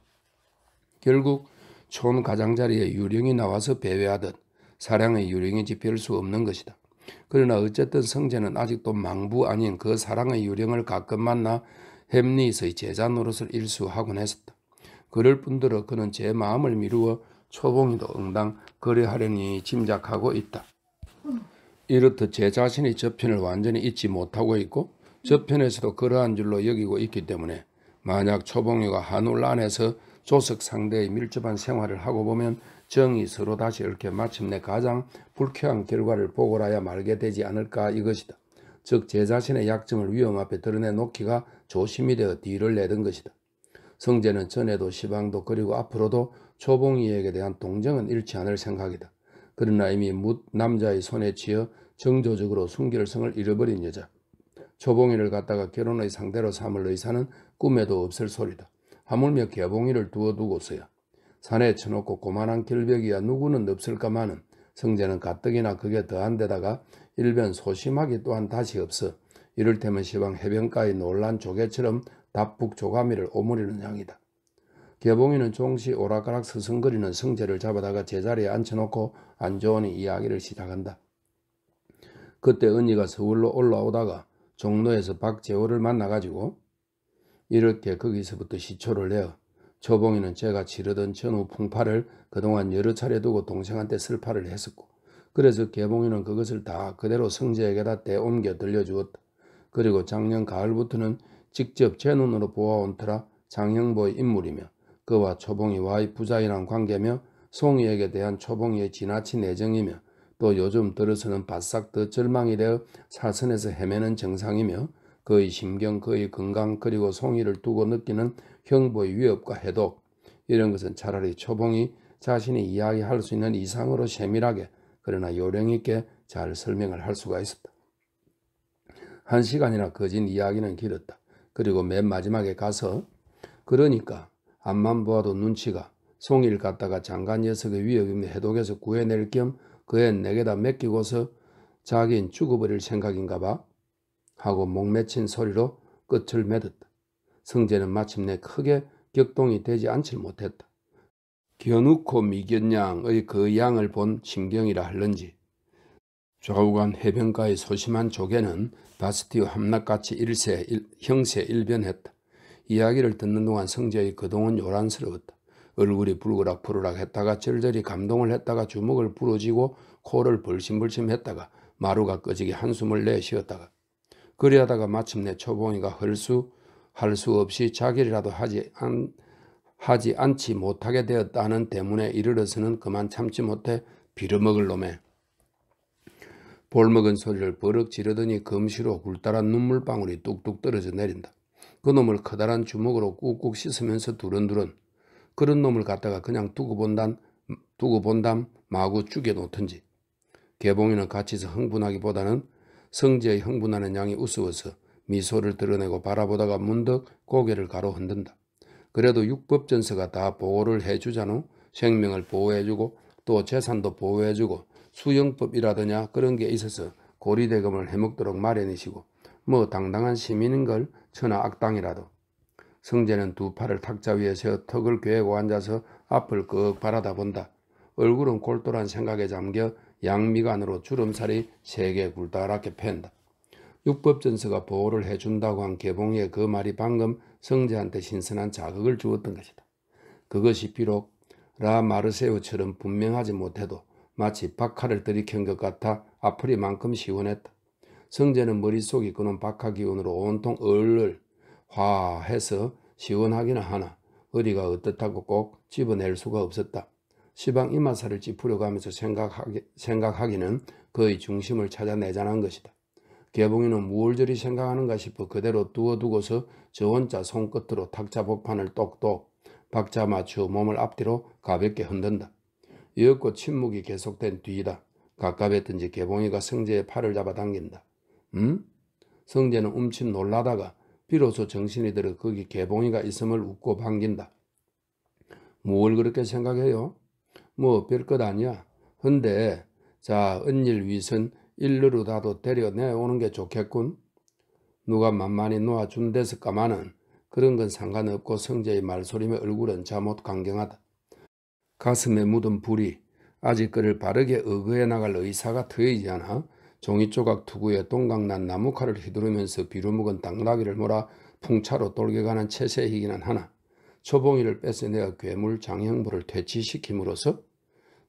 S1: 결국 촌가장자리에 유령이 나와서 배회하듯 사랑의 유령이지 별 수 없는 것이다. 그러나 어쨌든 성재는 아직도 망부 아닌 그 사랑의 유령을 가끔 만나 햄리에서의 제자 노릇을 일수하곤 했었다. 그럴 뿐더러 그는 제 마음을 미루어 초봉이도 응당 거래하려니 짐작하고 있다. 이렇듯 제 자신이 저편을 완전히 잊지 못하고 있고 저편에서도 그러한 줄로 여기고 있기 때문에 만약 초봉이가 한울 안에서 조석 상대의 밀접한 생활을 하고 보면 정이 서로 다시 얽혀 마침내 가장 불쾌한 결과를 보고라야 말게 되지 않을까 이것이다. 즉 제 자신의 약점을 위험 앞에 드러내놓기가 조심이 되어 뒤를 내던 것이다. 성재는 전에도 시방도 그리고 앞으로도 초봉이에게 대한 동정은 잃지 않을 생각이다. 그러나 이미 묻 남자의 손에 쥐어 정조적으로 순결성을 잃어버린 여자. 초봉이를 갖다가 결혼의 상대로 삼을 의사는 꿈에도 없을 소리다. 하물며 개봉이를 두어두고서야. 산에 쳐놓고 고만한 결벽이야 누구는 없을까마는 성재는 가뜩이나 그게 더한 데다가 일변 소심하기 또한 다시 없어 이를테면 시방 해변가의 놀란 조개처럼 답북 조가미를 오므리는 양이다. 개봉이는 종시 오락가락 서성거리는 성재를 잡아다가 제자리에 앉혀놓고 안 좋으니 이야기를 시작한다. 그때 언니가 서울로 올라오다가 종로에서 박재호를 만나가지고 이렇게 거기서부터 시초를 내어 초봉이는 제가 치르던 전후 풍파를 그동안 여러 차례 두고 동생한테 설파를 했었고 그래서 개봉이는 그것을 다 그대로 성재에게다 떼옮겨 들려주었다. 그리고 작년 가을부터는 직접 제 눈으로 보아온 터라 장형보의 인물이며 그와 초봉이와의 부자연한 관계며 송이에게 대한 초봉이의 지나친 애정이며 또 요즘 들어서는 바싹 더 절망이 되어 사선에서 헤매는 정상이며 그의 심경, 그의 건강 그리고 송이를 두고 느끼는 형보의 위협과 해독 이런 것은 차라리 초봉이 자신이 이야기할 수 있는 이상으로 세밀하게 그러나 요령있게 잘 설명을 할 수가 있었다. 1시간이나 거진 이야기는 길었다. 그리고 맨 마지막에 가서 그러니까 앞만 보아도 눈치가 송이를 갖다가 장관 녀석의 위협이며 해독해서 구해낼 겸 그애 내게다 맡기고서 자기는 죽어버릴 생각인가 봐 하고 목맺힌 소리로 끝을 맺었다. 성재는 마침내 크게 격동이 되지 않질 못했다. 겨누코 미견양의 그 양을 본 심경이라 할런지 좌우간 해변가의 소심한 조개는 바스티오 함락같이 형세 일변했다. 이야기를 듣는 동안 성재의 그동은 요란스러웠다. 얼굴이 불그락부르락 했다가 절절히 감동을 했다가 주먹을 부러지고 코를 벌심벌심 했다가 마루가 꺼지게 한숨을 내쉬었다가 그리하다가 마침내 초봉이가 할 수 없이 자기라도 하지 않지 못하게 되었다는 대문에 이르러서는 그만 참지 못해 빌어먹을 놈에 볼먹은 소리를 버럭 지르더니 금시로 굴다란 눈물방울이 뚝뚝 떨어져 내린다. 그 놈을 커다란 주먹으로 꾹꾹 씻으면서 두런두런 그런 놈을 갖다가 그냥 두고 본담 마구 죽여놓던지. 개봉이는 갇혀서 흥분하기보다는 성재의 흥분하는 양이 우스워서 미소를 드러내고 바라보다가 문득 고개를 가로 흔든다. 그래도 육법전서가 다 보호를 해주잖아. 생명을 보호해주고 또 재산도 보호해주고 수영법이라더냐 그런 게 있어서 고리대금을 해먹도록 마련이시고 뭐 당당한 시민인걸 천하 악당이라도. 성재는 두 팔을 탁자 위에 세워 턱을 괴고 앉아서 앞을 꺽 바라다 본다. 얼굴은 골똘한 생각에 잠겨 양미간으로 주름살이 세게 굴다랗게 팬다. 육법전서가 보호를 해준다고 한 개봉의 그 말이 방금 성재한테 신선한 자극을 주었던 것이다. 그것이 비록 라 마르세우처럼 분명하지 못해도 마치 박하를 들이킨 것 같아 아프리만큼 시원했다. 성재는 머릿속이 끄는 박하 기운으로 온통 얼얼 화해서 시원하기는 하나 어디가 어떻다고 꼭 집어낼 수가 없었다. 시방 이마살을 찌푸려 가면서 생각하기는 그의 중심을 찾아내자는 것이다. 개봉이는 무얼 저리 생각하는가 싶어 그대로 두어두고서 저 혼자 손끝으로 탁자 복판을 똑똑 박자 맞추어 몸을 앞뒤로 가볍게 흔든다. 이윽고 침묵이 계속된 뒤이다. 갑갑했던지 개봉이가 성재의 팔을 잡아당긴다. 성재는 움칫 놀라다가 비로소 정신이 들어 거기 개봉이가 있음을 웃고 반긴다. 뭘 그렇게 생각해요? 뭐 별것 아니야. 헌데 자 은일 위선 일르로라도 데려내오는 게 좋겠군. 누가 만만히 놓아준댔을까마는 그런 건 상관없고 성재의 말소림의 얼굴은 잠옷 강경하다. 가슴에 묻은 불이 아직 그를 바르게 의거해 나갈 의사가 트이지 않아 종이 조각 투구에 동강난 나무칼을 휘두르면서 비루묵은 당나귀를 몰아 풍차로 돌겨가는 채세이기는 하나 초봉이를 뺏어내어 괴물 장형부를 퇴치시킴으로써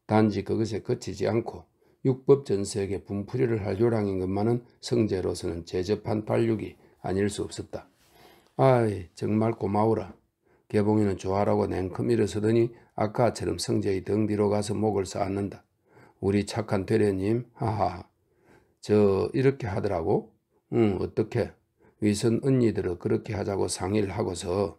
S1: 단지 그것에 그치지 않고 육법전서에게 분풀이를 할 요량인 것만은 성재로서는 제접한 반륙이 아닐 수 없었다. 아이 정말 고마워라. 개봉이는 좋아라고 냉큼 일어서더니 아까처럼 성재의 등 뒤로 가서 목을 쌓았는다. 우리 착한 되려님 하하 저 이렇게 하더라고? 응 어떻게? 위선 언니들은 그렇게 하자고 상의를 하고서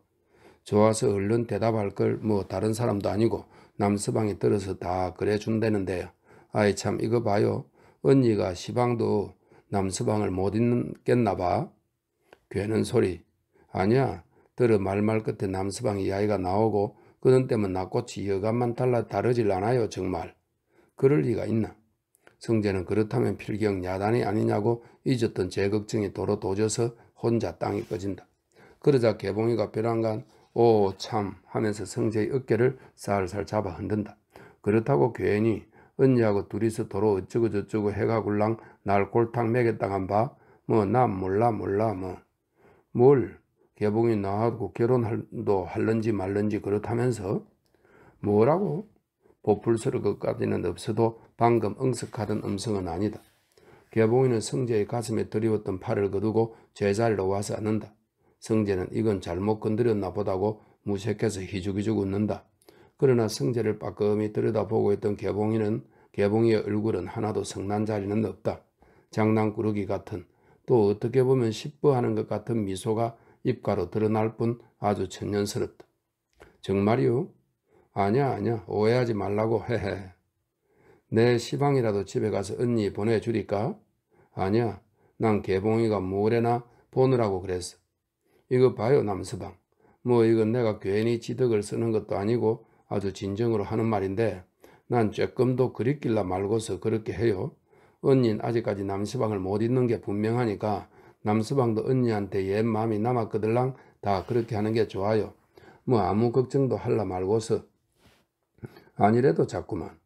S1: 좋아서 얼른 대답할 걸 뭐 다른 사람도 아니고 남서방이 들어서 다 그래 준다는데요. 아이 참 이거 봐요. 언니가 시방도 남서방을 못 잊겠나 봐. 괴는 소리. 아니야. 들어 말말 끝에 남서방 이야기가 나오고 그런 때면 나꽃이 여간만 다르질 않아요 정말. 그럴 리가 있나. 성재는 그렇다면 필경 야단이 아니냐고 잊었던 제 걱정이 도로 도져서 혼자 땅이 꺼진다. 그러자 개봉이가 벼랑간 오 참 하면서 성재의 어깨를 살살 잡아 흔든다. 그렇다고 괜히 언니하고 둘이서 도로 어쩌고 저쩌고 해가 굴랑 날 골탕 먹였다간 봐. 뭐 난 몰라 뭐. 뭘 개봉이 나하고 결혼도 할런지 말런지 그렇다면서? 뭐라고? 보풀스러 것까지는 없어도 방금 응석하던 음성은 아니다. 개봉이는 성재의 가슴에 드리웠던 팔을 거두고 제자리로 와서 앉는다. 성재는 이건 잘못 건드렸나 보다고 무색해서 희죽희죽 웃는다. 그러나 성재를 빠끔히 들여다보고 있던 개봉이의 얼굴은 하나도 성난 자리는 없다. 장난꾸러기 같은 또 어떻게 보면 시뻐하는 것 같은 미소가 입가로 드러날 뿐 아주 천연스럽다. 정말이요? 아니야 오해하지 말라고 헤헤. 내 시방이라도 집에 가서 언니 보내주리까? 아니야 난 개봉이가 뭐래나 보느라고 그랬어. 이거 봐요 남서방. 뭐 이건 내가 괜히 지덕을 쓰는 것도 아니고 아주 진정으로 하는 말인데 난 쬐끔도 그립길라 말고서 그렇게 해요. 언니는 아직까지 남서방을 못 잊는 게 분명하니까 남서방도 언니한테 옛 마음이 남았거들랑 다 그렇게 하는 게 좋아요. 뭐 아무 걱정도 할라 말고서. 아니래도 자꾸만.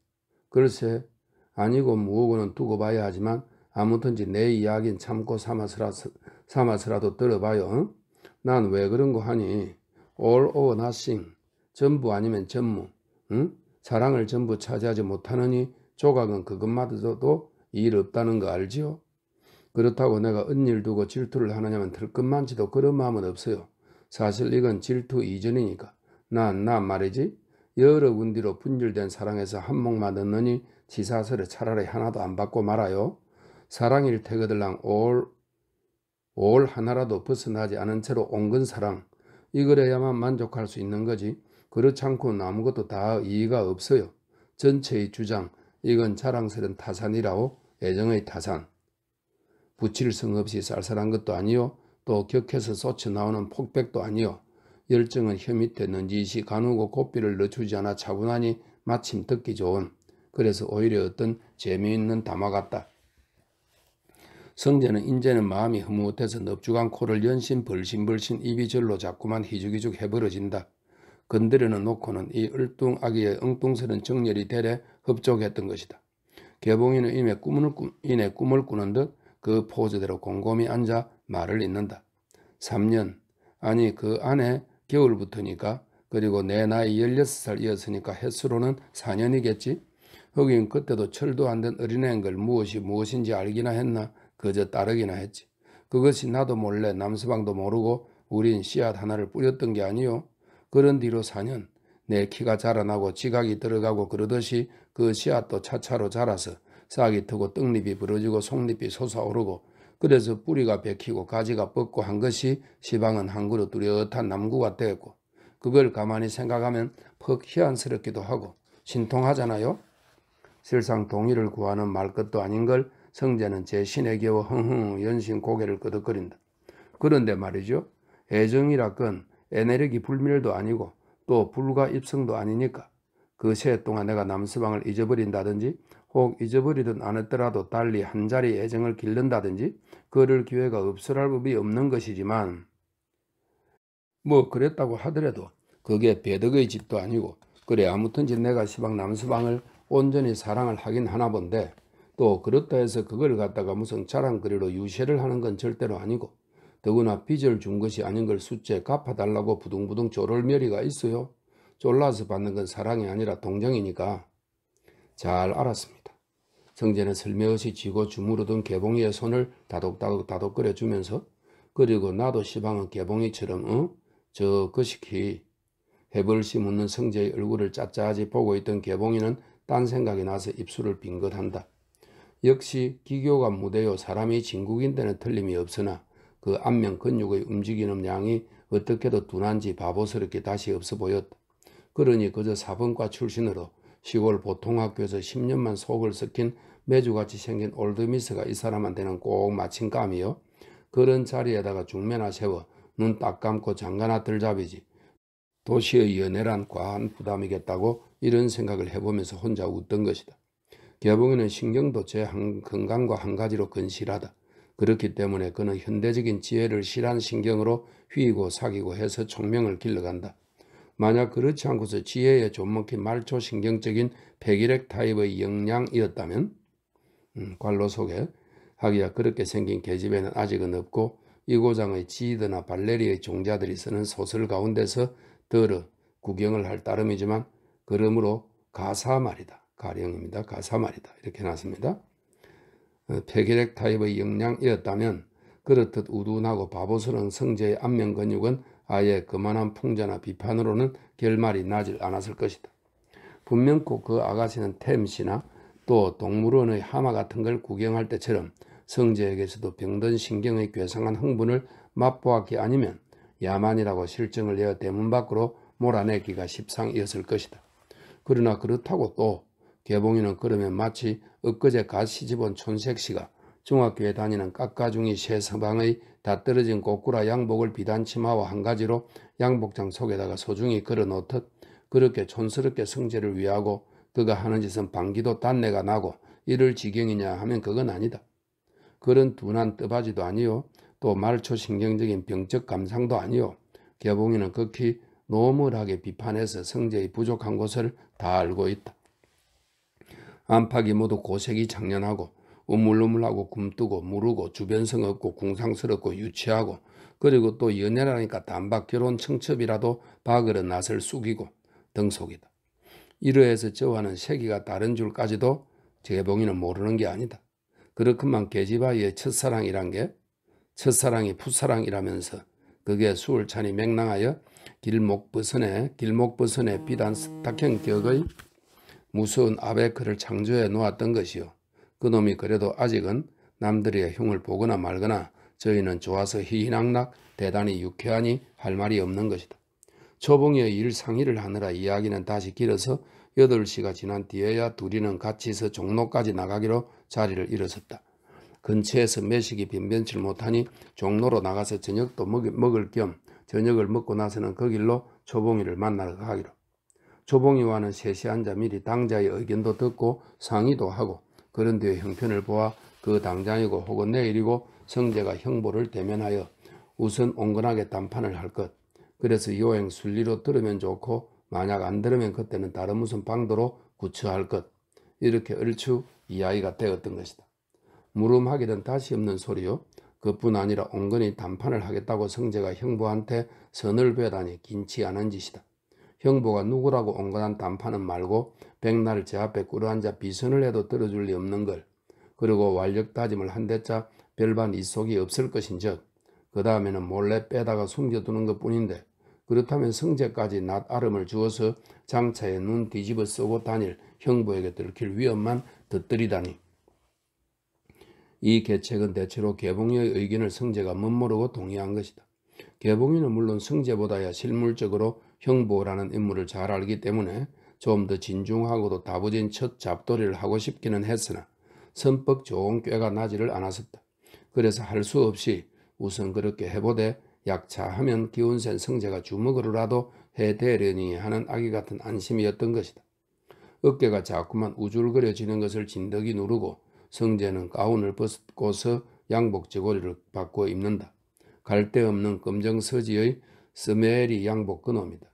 S1: 글쎄 아니고 무엇고는 두고 봐야 하지만 아무튼지 내 이야기는 참고 삼아서라도 들어봐요. 난 왜 그런 거 하니? all or nothing. 전부 아니면 전무. 응? 사랑을 전부 차지하지 못하느니 조각은 그것마저도 일 없다는 거 알지요? 그렇다고 내가 언니를 두고 질투를 하느냐면 들것만치도 그런 마음은 없어요. 사실 이건 질투 이전이니까. 난 말이지 여러 군디로 분열된 사랑에서 한몫만 얻느니 지사설에 차라리 하나도 안 받고 말아요. 사랑일 테거들랑 올 하나라도 벗어나지 않은 채로 옹근 사랑. 이거래야만 만족할 수 있는 거지. 그렇지 않고는 아무것도 다 이의가 없어요. 전체의 주장 이건 자랑스런 타산이라오. 애정의 타산. 부칠성 없이 쌀쌀한 것도 아니요. 또 격해서 쏟쳐 나오는 폭백도 아니요. 열정은 혀 밑에 넌지시 가누고 고삐를 늦추지 않아 차분하니 마침 듣기 좋은, 그래서 오히려 어떤 재미있는 담화 같다. 성재는 인제는 마음이 흐뭇해서 넙죽한 코를 연신 벌신벌신 입이 절로 자꾸만 희죽희죽 해버려진다. 건드려는 놓고는 이 얼뚱아기의 엉뚱스런 정열이 대래 흡족했던 것이다. 개봉이는 이내 꿈을 꾸는 듯 그 포즈대로 곰곰이 앉아 말을 잇는다. 3년, 아니 그 안에 겨울부터니까, 그리고 내 나이 16살이었으니까 횟수로는 4년이겠지. 거긴 그때도 철도 안 된 어린애인 걸 무엇인지 알기나 했나 그저 따르기나 했지. 그것이 나도 몰래 남서방도 모르고 우린 씨앗 하나를 뿌렸던 게 아니요. 그런 뒤로 4년 내 키가 자라나고 지각이 들어가고 그러듯이 그 씨앗도 차차로 자라서 싹이 트고 떡잎이 부러지고 속잎이 솟아오르고, 그래서 뿌리가 베키고 가지가 뻗고 한 것이 시방은 한 그루 뚜렷한 남구가 되었고, 그걸 가만히 생각하면 퍽 희한스럽기도 하고 신통하잖아요. 실상 동의를 구하는 말것도 아닌 걸 성재는 제 신에 겨워 흥흥 연신 고개를 끄덕거린다. 그런데 말이죠. 애정이라 건 에네르기 불멸도 아니고 또 불가 입성도 아니니까 그 새 동안 내가 남서방을 잊어버린다든지 혹 잊어버리든 않았더라도 달리 한 자리 애정을 기른다든지 그럴 기회가 없으랄 법이 없는 것이지만, 뭐 그랬다고 하더라도 그게 배덕의 짓도 아니고, 그래 아무튼지 내가 시방 남서방을 온전히 사랑을 하긴 하나 본데, 또 그렇다 해서 그걸 갖다가 무슨 자랑거리로 유세를 하는 건 절대로 아니고, 더구나 빚을 준 것이 아닌 걸 숫째 갚아달라고 부둥부둥 쪼를 며리가 있어요. 졸라서 받는 건 사랑이 아니라 동정이니까. 잘 알았습니다. 성재는 슬며시 쥐고 주무르던 개봉이의 손을 다독거려 주면서, 그리고 나도 시방은 개봉이처럼 저 거시기 해벌시 묻는 성재의 얼굴을 짜짜하지 보고 있던 개봉이는 딴 생각이 나서 입술을 빙긋한다. 역시 기교가 무대요. 사람이 진국인 데는 틀림이 없으나 그 안면 근육의 움직이는 양이 어떻게도 둔한지 바보스럽게 다시 없어 보였다. 그러니 그저 사범과 출신으로 시골 보통학교에서 10년만 속을 썩힌 매주같이 생긴 올드미스가 이 사람한테는 꼭 마침감이요. 그런 자리에다가 중매나 세워 눈 딱 감고 장가나 들잡이지. 도시의 연애란 과한 부담이겠다고 이런 생각을 해보면서 혼자 웃던 것이다. 개봉이는 신경도 제 건강과 한 가지로 건실하다. 그렇기 때문에 그는 현대적인 지혜를 실한 신경으로 휘고 사귀고 해서 총명을 길러간다. 만약 그렇지 않고서 지혜에 좀먹힌 말초신경적인 패기력 타입의 역량이었다면, 관로 속에 하기야 그렇게 생긴 계집애는 아직은 없고 이고장의 지드나 발레리의 종자들이 쓰는 소설 가운데서 더러 구경을 할 따름이지만, 그러므로 가사 말이다. 가령입니다. 가사 말이다. 이렇게 놨습니다. 패기력 타입의 역량이었다면 그렇듯 우둔하고 바보스러운 성재의 안면 근육은 아예 그만한 풍자나 비판으로는 결말이 나질 않았을 것이다. 분명코 그 아가씨는 템씨나 또 동물원의 하마 같은 걸 구경할 때처럼 성재에게서도 병든 신경의 괴상한 흥분을 맛보았기 아니면 야만이라고 실정을 내어 대문 밖으로 몰아내기가 십상이었을 것이다. 그러나 그렇다고 또 개봉이는 그러면 마치 엊그제 갓 시집온 촌색씨가 중학교에 다니는 깎아중이 새 서방의 다 떨어진 꼬꾸라 양복을 비단치마와 한 가지로 양복장 속에다가 소중히 걸어놓듯 그렇게 촌스럽게 성재를 위하고 그가 하는 짓은 방기도 단내가 나고 이럴 지경이냐 하면 그건 아니다. 그런 둔한 떠바지도 아니요. 또 말초신경적인 병적 감상도 아니요. 개봉이는 극히 노멀하게 비판해서 성재의 부족한 곳을 다 알고 있다. 안팎이 모두 고색이 장련하고 우물우물하고 굼뜨고 무르고 주변성 없고 궁상스럽고 유치하고, 그리고 또 연애라니까 단박 결혼 청첩이라도 박으러 낯을 숙이고 등속이다. 이러해서 저와는 세기가 다른 줄까지도 개봉이는 모르는 게 아니다. 그렇구만 계집아이의 첫사랑이란 게 첫사랑이 풋사랑이라면서 그게 수울찬이 맹랑하여 길목버선에 비단 스타킹 격의 무서운 아베크를 창조해 놓았던 것이요. 그놈이 그래도 아직은 남들의 흉을 보거나 말거나 저희는 좋아서 희희낙낙 대단히 유쾌하니 할 말이 없는 것이다. 초봉이의 일 상의를 하느라 이야기는 다시 길어서 8시가 지난 뒤에야 둘이는 같이서 종로까지 나가기로 자리를 일었었다. 근처에서 매식이 변변치 못하니 종로로 나가서 저녁도 먹을 겸 저녁을 먹고 나서는 그 길로 초봉이를 만나러 가기로. 초봉이와는 셋이 앉아 미리 당자의 의견도 듣고 상의도 하고 그런 뒤에 형편을 보아 그 당장이고 혹은 내일이고 성재가 형보를 대면하여 우선 온건하게 담판을 할 것. 그래서 요행 순리로 들으면 좋고 만약 안 들으면 그때는 다른 무슨 방도로 구처할 것. 이렇게 얼추 이야기가 되었던 것이다. 물음하기는 다시 없는 소리요. 그뿐 아니라 온건히 담판을 하겠다고 성재가 형보한테 선을 베다니 긴치 않은 짓이다. 형보가 누구라고 온건한 담판은 말고 백날 제 앞에 꿇어앉아 비선을 해도 들어줄 리 없는 걸. 그리고 완력 다짐을 한 대자 별반 이속이 없을 것인즉 그 다음에는 몰래 빼다가 숨겨두는 것뿐인데 그렇다면 성재까지 낯아름을 주어서 장차에 눈 뒤집어 쓰고 다닐 형부에게 들킬 위험만 덧들이다니. 이 계책은 대체로 개봉이의 의견을 성재가 멋모르고 동의한 것이다. 개봉이는 물론 성재보다야 실물적으로 형부라는 인물을 잘 알기 때문에 좀 더 진중하고도 다부진 첫 잡돌이를 하고 싶기는 했으나 선법 좋은 꾀가 나지를 않았었다. 그래서 할 수 없이 우선 그렇게 해보되 약차하면 기운센 성재가 주먹으로라도 해대려니 하는 아기 같은 안심이었던 것이다. 어깨가 자꾸만 우줄거려지는 것을 진덕이 누르고 성재는 가운을 벗고서 양복 저고리를 바꿔 입는다. 갈데 없는 검정 서지의 스메리 양복 그놈이다.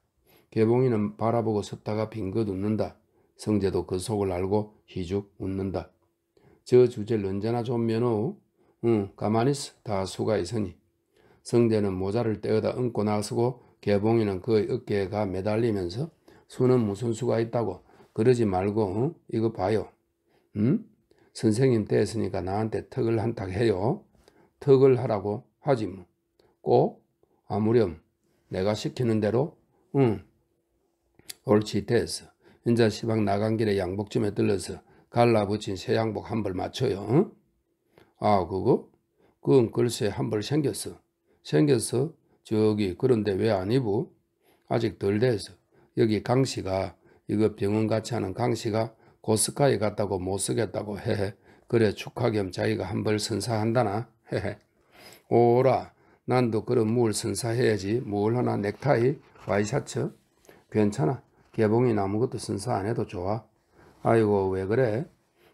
S1: 개봉이는 바라보고 섰다가 빙긋 웃는다. 성재도 그 속을 알고 희죽 웃는다. 저 주제를 언제나 좀 면허? 응, 가만히 있어. 다 수가 있으니. 성재는 모자를 떼어다 얹고 나서고 개봉이는 그의 어깨에 가 매달리면서 수는 무슨 수가 있다고 그러지 말고 이거 봐요. 선생님 됐으니까 나한테 턱을 한탁 해요. 턱을 하라고 하지 뭐. 꼭 아무렴 내가 시키는 대로 옳지 됐어. 인자 시방 나간 길에 양복점에 들러서 갈라붙인 새 양복 한 벌 맞춰요. 아 그거? 그건 글쎄 한 벌 생겼어. 생겼어? 저기 그런데 왜 안 입어? 아직 덜 돼서. 여기 강씨가 이거 병원 같이 하는 강씨가 고스카이 갔다고 못 쓰겠다고 헤헤. 그래 축하 겸 자기가 한 벌 선사한다나 헤헤. 오라 난도 그런 뭘 선사해야지. 뭘 하나 넥타이 와이셔츠 괜찮아. 개봉이나 아무것도 선사 안 해도 좋아. 아이고 왜 그래?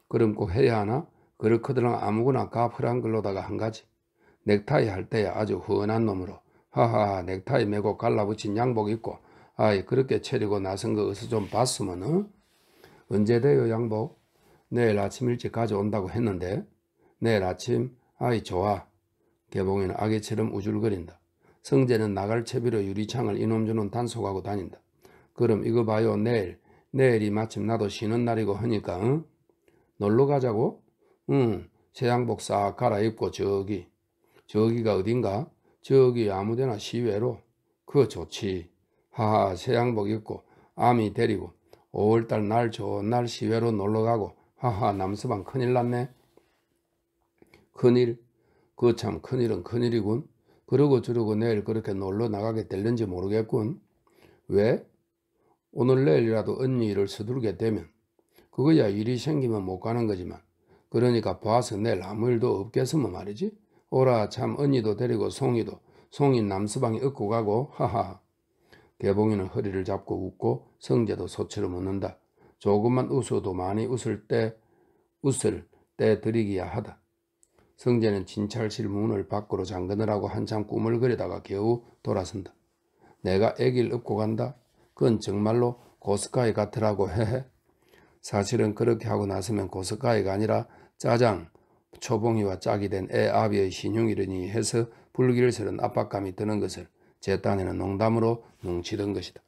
S1: 그럼 꼭 해야 하나? 그렇거든 아무거나 가프란 걸로다가 한 가지. 넥타이 할 때야 아주 훤한 놈으로 하하 넥타이 메고 갈라붙인 양복 입고 아이 그렇게 차리고 나선 거 어디서 좀 봤으면 언제 돼요 양복? 내일 아침 일찍 가져온다고 했는데 내일 아침 아이 좋아. 개봉이는 아기처럼 우줄거린다. 성재는 나갈 채비로 유리창을 이놈저놈 단속하고 다닌다. 그럼 이거 봐요 내일이 마침 나도 쉬는 날이고 하니까 응? 놀러 가자고? 응 새 양복 싹 갈아입고 저기가 어딘가? 저기 아무데나 시외로. 그거 좋지. 하하 새 양복 입고 아미 데리고 5월달 날 좋은 날 시외로 놀러가고 하하 남서방 큰일 났네. 큰일? 그 참 큰일은 큰일이군. 그러고 저러고 내일 그렇게 놀러 나가게 될는지 모르겠군. 왜? 오늘 내일이라도 언니 일을 서두르게 되면 그거야 일이 생기면 못 가는 거지만 그러니까 봐서 내일 아무 일도 없겠으면 말이지. 오라 참 언니도 데리고 송이 남서방이 얻고 가고 하하. 개봉이는 허리를 잡고 웃고 성재도 소처럼 웃는다. 조금만 웃어도 많이 웃을 때 들이기야 하다. 성재는 진찰실 문을 밖으로 잠그느라고 한참 꿈을 그리다가 겨우 돌아선다. 내가 애기를 업고 간다? 그건 정말로 고스카이 같으라고 헤헤. 사실은 그렇게 하고 나서면 고스카이가 아니라 짜장, 초봉이와 짝이 된 애 아비의 신용이려니 해서 불길스런 압박감이 드는 것을 제 딴에는 농담으로 뭉치던 것이다.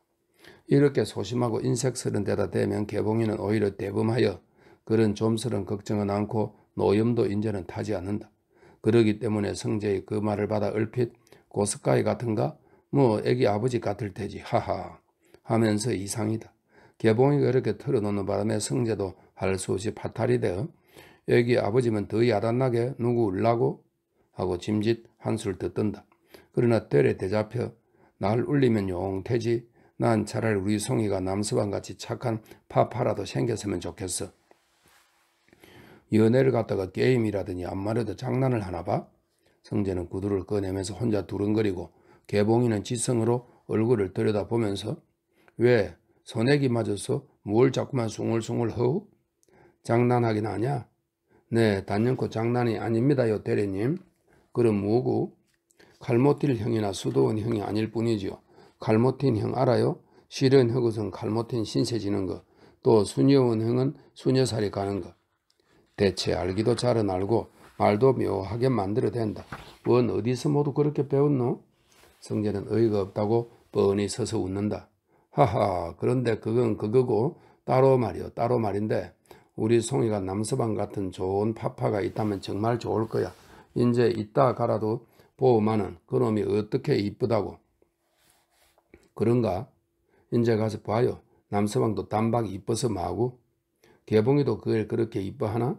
S1: 이렇게 소심하고 인색스런 데다 대면 개봉이는 오히려 대범하여 그런 좀스런 걱정은 않고 노염도 인제는 타지 않는다. 그러기 때문에 성재의 그 말을 받아 얼핏 고스카이 같은가? 뭐 애기 아버지 같을 테지 하하 하면서 이상이다. 개봉이가 이렇게 털어놓는 바람에 성재도 할 수 없이 파탈이 되어 애기 아버지면 더 야단나게 누구 울라고? 하고 짐짓 한술 더 뜬다. 그러나 때에 대잡혀 날 울리면 용태지. 난 차라리 우리 송이가 남서방같이 착한 파파라도 생겼으면 좋겠어. 연애를 갖다가 게임이라더니 암말에도 장난을 하나 봐? 성재는 구두를 꺼내면서 혼자 두른거리고 개봉이는 지성으로 얼굴을 들여다보면서 왜 소내기 맞았어? 뭘 자꾸만 숭얼숭얼 허우? 장난하긴 하냐? 네, 단연코 장난이 아닙니다요, 대리님. 그럼 뭐고? 칼모틸 형이나 수도원 형이 아닐 뿐이지요. 칼모틴 형 알아요? 실은 흑우선 칼모틴 신세 지는 거. 또 수녀원 형은 수녀살이 가는 거. 대체 알기도 잘은 알고 말도 묘하게 만들어댄다. 원 어디서 모두 그렇게 배웠노? 성재는 어이가 없다고 뻔히 서서 웃는다. 하하, 그런데 그건 그거고 따로 말이요, 따로 말인데 우리 송이가 남서방 같은 좋은 파파가 있다면 정말 좋을 거야. 이제 이따 가라도 보호만은 그놈이 어떻게 이쁘다고. 그런가? 이제 가서 봐요. 남서방도 단박 이뻐서 마구. 개봉이도 그걸 그렇게 이뻐하나?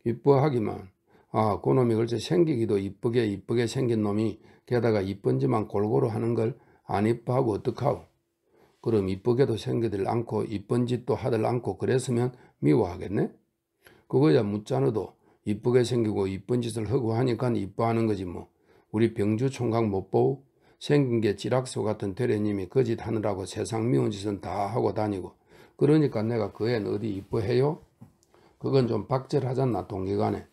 S1: 이뻐하기만. 아, 그놈이 글쎄 생기기도 이쁘게 생긴 놈이 게다가 이쁜지만 골고루 하는 걸 안 이뻐하고 어떡하오? 그럼 이쁘게도 생기들 않고 이쁜 짓도 하들 않고 그랬으면 미워하겠네? 그거야 묻잖아도 이쁘게 생기고 이쁜 짓을 하고 하니까 이뻐하는 거지 뭐. 우리 병주 총각 못 보고 생긴 게 찌락소 같은 대리님이 그 짓 하느라고 세상 미운 짓은 다 하고 다니고 그러니까 내가 그 애는 어디 이뻐해요? 그건 좀 박절하잖나 동기간에.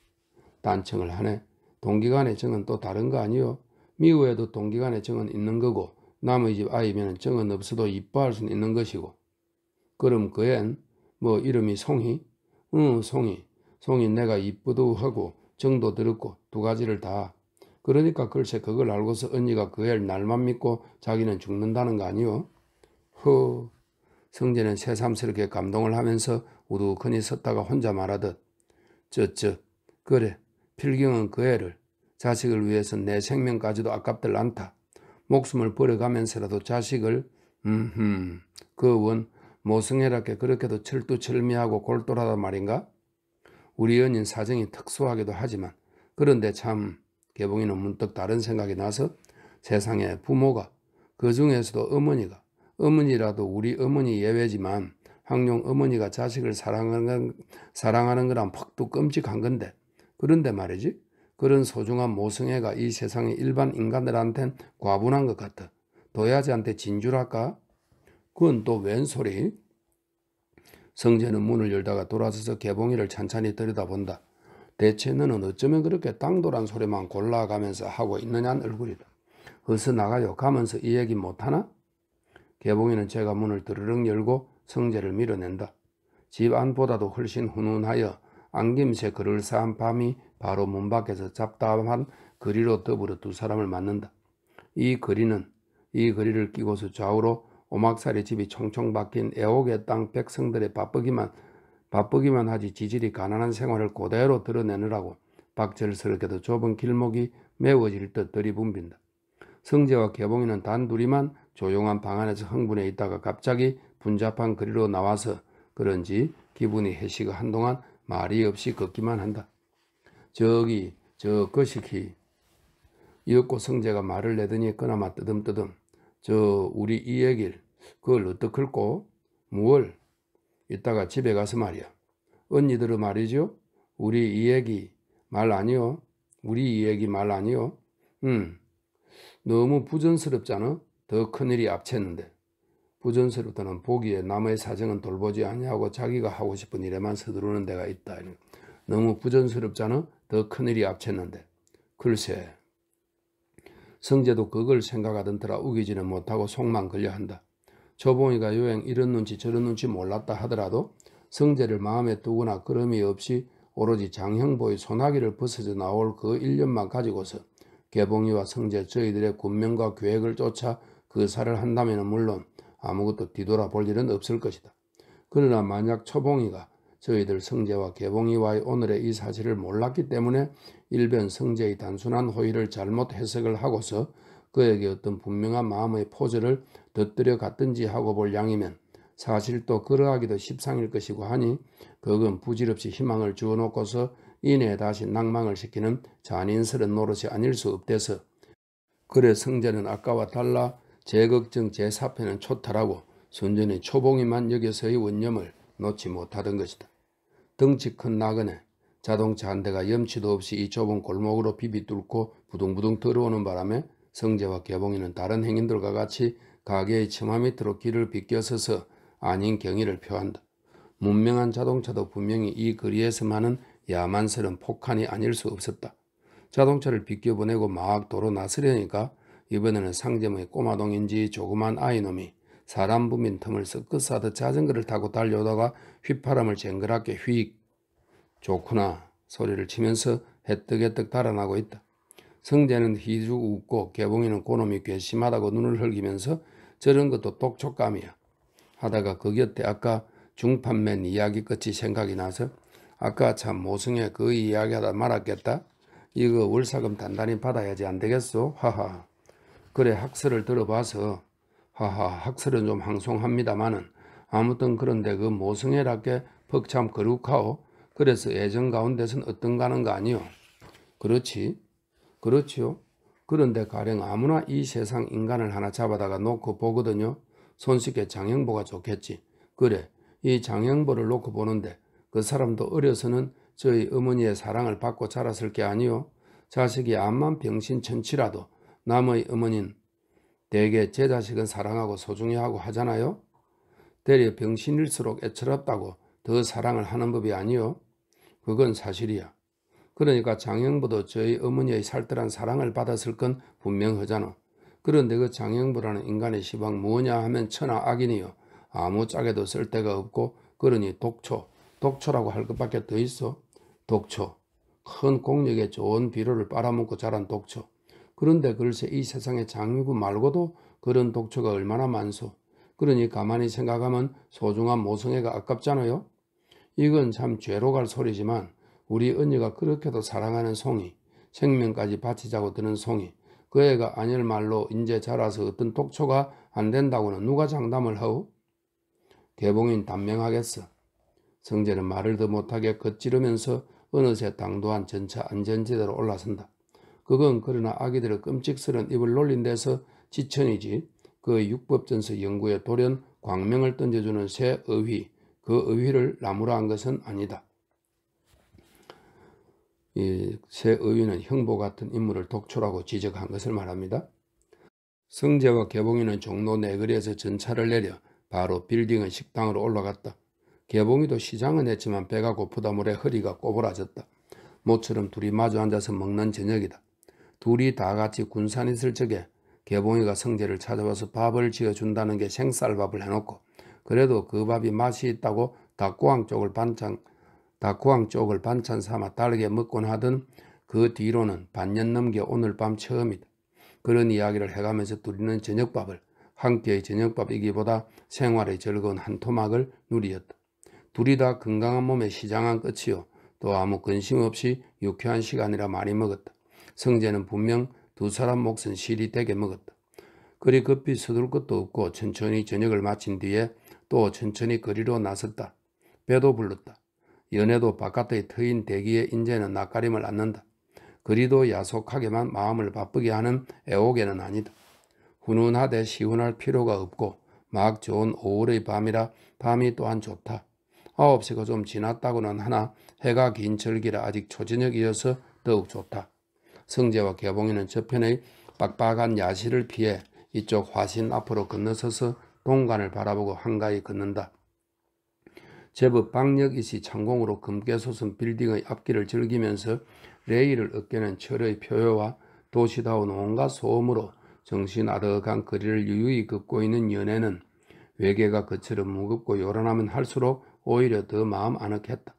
S1: 단청을 하네. 동기간의 정은 또 다른 거 아니요? 미워해도 동기간의 정은 있는 거고 남의 집 아이면 정은 없어도 이뻐할 수는 있는 것이고. 그럼 그 앤 뭐 이름이 송이? 응, 송이. 송이 내가 이쁘도 하고 정도 들었고 두 가지를 다. 그러니까 글쎄 그걸 알고서 언니가 그 애를 날만 믿고 자기는 죽는다는 거 아니요? 허. 성재는 새삼스럽게 감동을 하면서 우두커니 섰다가 혼자 말하듯 그래 필경은 그 애를 자식을 위해서 내 생명까지도 아깝들 않다. 목숨을 버려가면서라도 자식을 그 원 모성애롭게 그렇게도 철두철미하고 골똘하단 말인가? 우리 연인 사정이 특수하기도 하지만 그런데 참 개봉이는 문득 다른 생각이 나서 세상에 부모가 그 중에서도 어머니라도 우리 어머니 예외지만 황룡 어머니가 자식을 사랑하는 거란 퍽도 끔찍한 건데 그런데 말이지 그런 소중한 모성애가 이 세상의 일반 인간들한텐 과분한 것 같아. 도야지한테 진주랄까? 그건 또 웬 소리? 성재는 문을 열다가 돌아서서 개봉이를 찬찬히 들여다본다. 대체 너는 어쩌면 그렇게 땅돌한 소리만 골라가면서 하고 있느냐는 얼굴이다. 어서 나가요. 가면서 이 얘기 못하나? 개봉이는 제가 문을 드르륵 열고 성재를 밀어낸다. 집 안보다도 훨씬 훈훈하여 안김새 그럴싸한 밤이 바로 문 밖에서 잡다한 거리로 더불어 두 사람을 만난다. 이 거리를 끼고서 좌우로 오막살이 집이 총총 박힌 애옥의 땅 백성들의 바쁘기만 하지 지질이 가난한 생활을 그대로 드러내느라고 박절스럽게도 좁은 길목이 메워질 듯 들이붐빈다. 성재와 개봉이는 단둘이만 조용한 방 안에서 흥분해 있다가 갑자기 분잡한 거리로 나와서 그런지 기분이 해시가 한동안 말이 없이 걷기만 한다. 저기 저 거시기 이었고 성재가 말을 내더니 그나마 뜨듬뜨듬 저 우리 이 얘기를 그걸 어떡할꼬? 무얼? 이따가 집에 가서 말이야. 언니들은 말이죠. 우리 이 얘기 말 아니요? 우리 이 얘기 말 아니요? 너무 부전스럽잖아. 더 큰일이 앞챘는데. 부전스럽다는 보기에 남의 사정은 돌보지 아니하고 자기가 하고 싶은 일에만 서두르는 데가 있다. 너무 부전스럽잖아. 더 큰일이 앞챘는데. 글쎄. 성재도 그걸 생각하던더라 우기지는 못하고 속만 걸려한다. 조봉이가 요행 이런 눈치 저런 눈치 몰랐다 하더라도 성재를 마음에 두거나 그름이 없이 오로지 장형보의 소나기를 벗어져 나올 그 1년만 가지고서 개봉이와 성재 저희들의 군명과 계획을 쫓아 그 살을 한다면 물론 아무것도 뒤돌아볼 일은 없을 것이다. 그러나 만약 초봉이가 저희들 성재와 개봉이와의 오늘의 이 사실을 몰랐기 때문에 일변 성재의 단순한 호의를 잘못 해석을 하고서 그에게 어떤 분명한 마음의 포즈를 덧들여 갔든지 하고 볼 양이면 사실 또 그러하기도 십상일 것이고 하니 그건 부질없이 희망을 주어놓고서 이내 다시 낭망을 시키는 잔인스런 노릇이 아닐 수 없대서 그래 성재는 아까와 달라 제 걱정 제 사패는 초탈하고 순전히 초봉이만 여겨서의 원념을 놓지 못하던 것이다. 덩치 큰 나그네 자동차 한 대가 염치도 없이 이 좁은 골목으로 비비 뚫고 부둥부둥 들어오는 바람에 성재와 개봉이는 다른 행인들과 같이 가게의 처마 밑으로 길을 비껴서서 아닌 경의를 표한다. 문명한 자동차도 분명히 이 거리에서만은 야만스러운 폭한이 아닐 수 없었다. 자동차를 비껴보내고 막 도로 나서려니까 이번에는 상점의 꼬마동인지 조그만 아이놈이 사람 부민 틈을 썩긋 싸듯 자전거를 타고 달려오다가 휘파람을 쟁그랗게 휙 좋구나 소리를 치면서 해뜩해뜩 달아나고 있다. 성재는 희죽 웃고 개봉이는 고놈이 괘씸하다고 눈을 흘기면서 저런 것도 똑촉감이야 하다가 그 곁에 아까 중판맨 이야기 끝이 생각이 나서 아까 참 모성애 그 이야기하다 말았겠다. 이거 월사금 단단히 받아야지 안 되겠소? 하하. 그래 학설을 들어봐서 하하 학설은 좀 항송합니다마는 아무튼 그런데 그 모성애랍게 벅참 거룩하오. 그래서 애정 가운데선 어떤가는 거 아니오? 그렇지. 그렇지요. 그런데 가령 아무나 이 세상 인간을 하나 잡아다가 놓고 보거든요. 손쉽게 장영보가 좋겠지. 그래 이 장영보를 놓고 보는데 그 사람도 어려서는 저희 어머니의 사랑을 받고 자랐을 게 아니오. 자식이 암만 병신천치라도 남의 어머니는 대개 제 자식은 사랑하고 소중히 하고 하잖아요. 되려 병신일수록 애처롭다고 더 사랑을 하는 법이 아니오. 그건 사실이야. 그러니까 장영보도 저희 어머니의 살뜰한 사랑을 받았을 건 분명하잖아. 그런데 그 장영보라는 인간의 시방 뭐냐 하면 천하 악인이요. 아무 짝에도 쓸데가 없고 그러니 독초라고 할 것밖에 더 있어. 독초. 큰 공력에 좋은 비료를 빨아먹고 자란 독초. 그런데 글쎄 이 세상에 장유구 말고도 그런 독초가 얼마나 많소. 그러니 가만히 생각하면 소중한 모성애가 아깝잖아요. 이건 참 죄로 갈 소리지만 우리 언니가 그렇게도 사랑하는 송이, 생명까지 바치자고 드는 송이, 그 애가 아닐 말로 인제 자라서 어떤 독초가 안 된다고는 누가 장담을 하오? 개봉인 단명하겠어. 성재는 말을 더 못하게 겉지르면서 어느새 당도한 전차 안전지대로 올라선다. 그건 그러나 아기들의 끔찍스런 입을 놀린 데서 지천이지 그 육법전서 연구에 돌연 광명을 던져주는 새 의휘, 그 의휘를 나무라 한 것은 아니다. 이 새 의휘는 형보 같은 인물을 독초라고 지적한 것을 말합니다. 성재와 개봉이는 종로 내거리에서 전차를 내려 바로 빌딩의 식당으로 올라갔다. 개봉이도 시장은 했지만 배가 고프다 물에 허리가 꼬부라졌다. 모처럼 둘이 마주 앉아서 먹는 저녁이다. 둘이 다 같이 군산에 있을 적에 개봉이가 성재를 찾아와서 밥을 지어준다는 게 생쌀밥을 해놓고 그래도 그 밥이 맛이 있다고 닭고항 쪽을 반찬 삼아 다르게 먹곤 하던 그 뒤로는 반년 넘게 오늘 밤 처음이다. 그런 이야기를 해가면서 둘이는 저녁밥을 한 끼의 저녁밥이기보다 생활의 즐거운 한 토막을 누리었다. 둘이 다 건강한 몸에 시장한 끝이요. 또 아무 근심 없이 유쾌한 시간이라 많이 먹었다. 성재는 분명 두 사람 몫은 실이 되게 먹었다. 그리 급히 서둘 것도 없고 천천히 저녁을 마친 뒤에 또 천천히 거리로 나섰다. 배도 불렀다. 연애도 바깥의 트인 대기에 인제는 낯가림을 않는다. 그리도 야속하게만 마음을 바쁘게 하는 애옥에는 아니다. 훈훈하되 시원할 필요가 없고 막 좋은 5월의 밤이라 밤이 또한 좋다. 9시가 좀 지났다고는 하나 해가 긴 절기라 아직 초저녁이어서 더욱 좋다. 성재와 개봉이는 저편의 빡빡한 야시를 피해 이쪽 화신 앞으로 건너서서 동간을 바라보고 한가히 걷는다. 제법 박력이시 창공으로 검게 솟은 빌딩의 앞길을 즐기면서 레일을 어깨는 철의 표효와 도시다운 온갖 소음으로 정신 아득한 거리를 유유히 걷고 있는 연애는 외계가 그처럼 무겁고 요란하면 할수록 오히려 더 마음 아늑했다.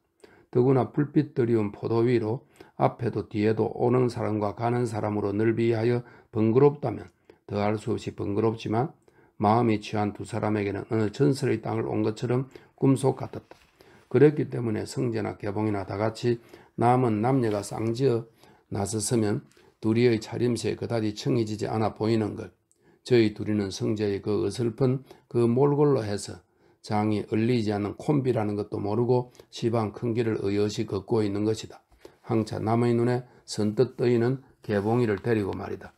S1: 더구나 불빛 드리운 포도 위로 앞에도 뒤에도 오는 사람과 가는 사람으로 넓이하여 번거롭다면 더할 수 없이 번거롭지만 마음이 취한 두 사람에게는 어느 전설의 땅을 온 것처럼 꿈속 같았다. 그랬기 때문에 성재나 개봉이나 다같이 남은 남녀가 쌍지어 나서서면 둘이의 차림새에 그다지 청해지지 않아 보이는 것. 저희 둘이는 성재의 그 어설픈 그 몰골로 해서 장이 얼리지 않는 콤비라는 것도 모르고 시방 큰 길을 의젓이 걷고 있는 것이다. 항차 남의 눈에 선뜻 떠있는 개봉이를 데리고 말이다.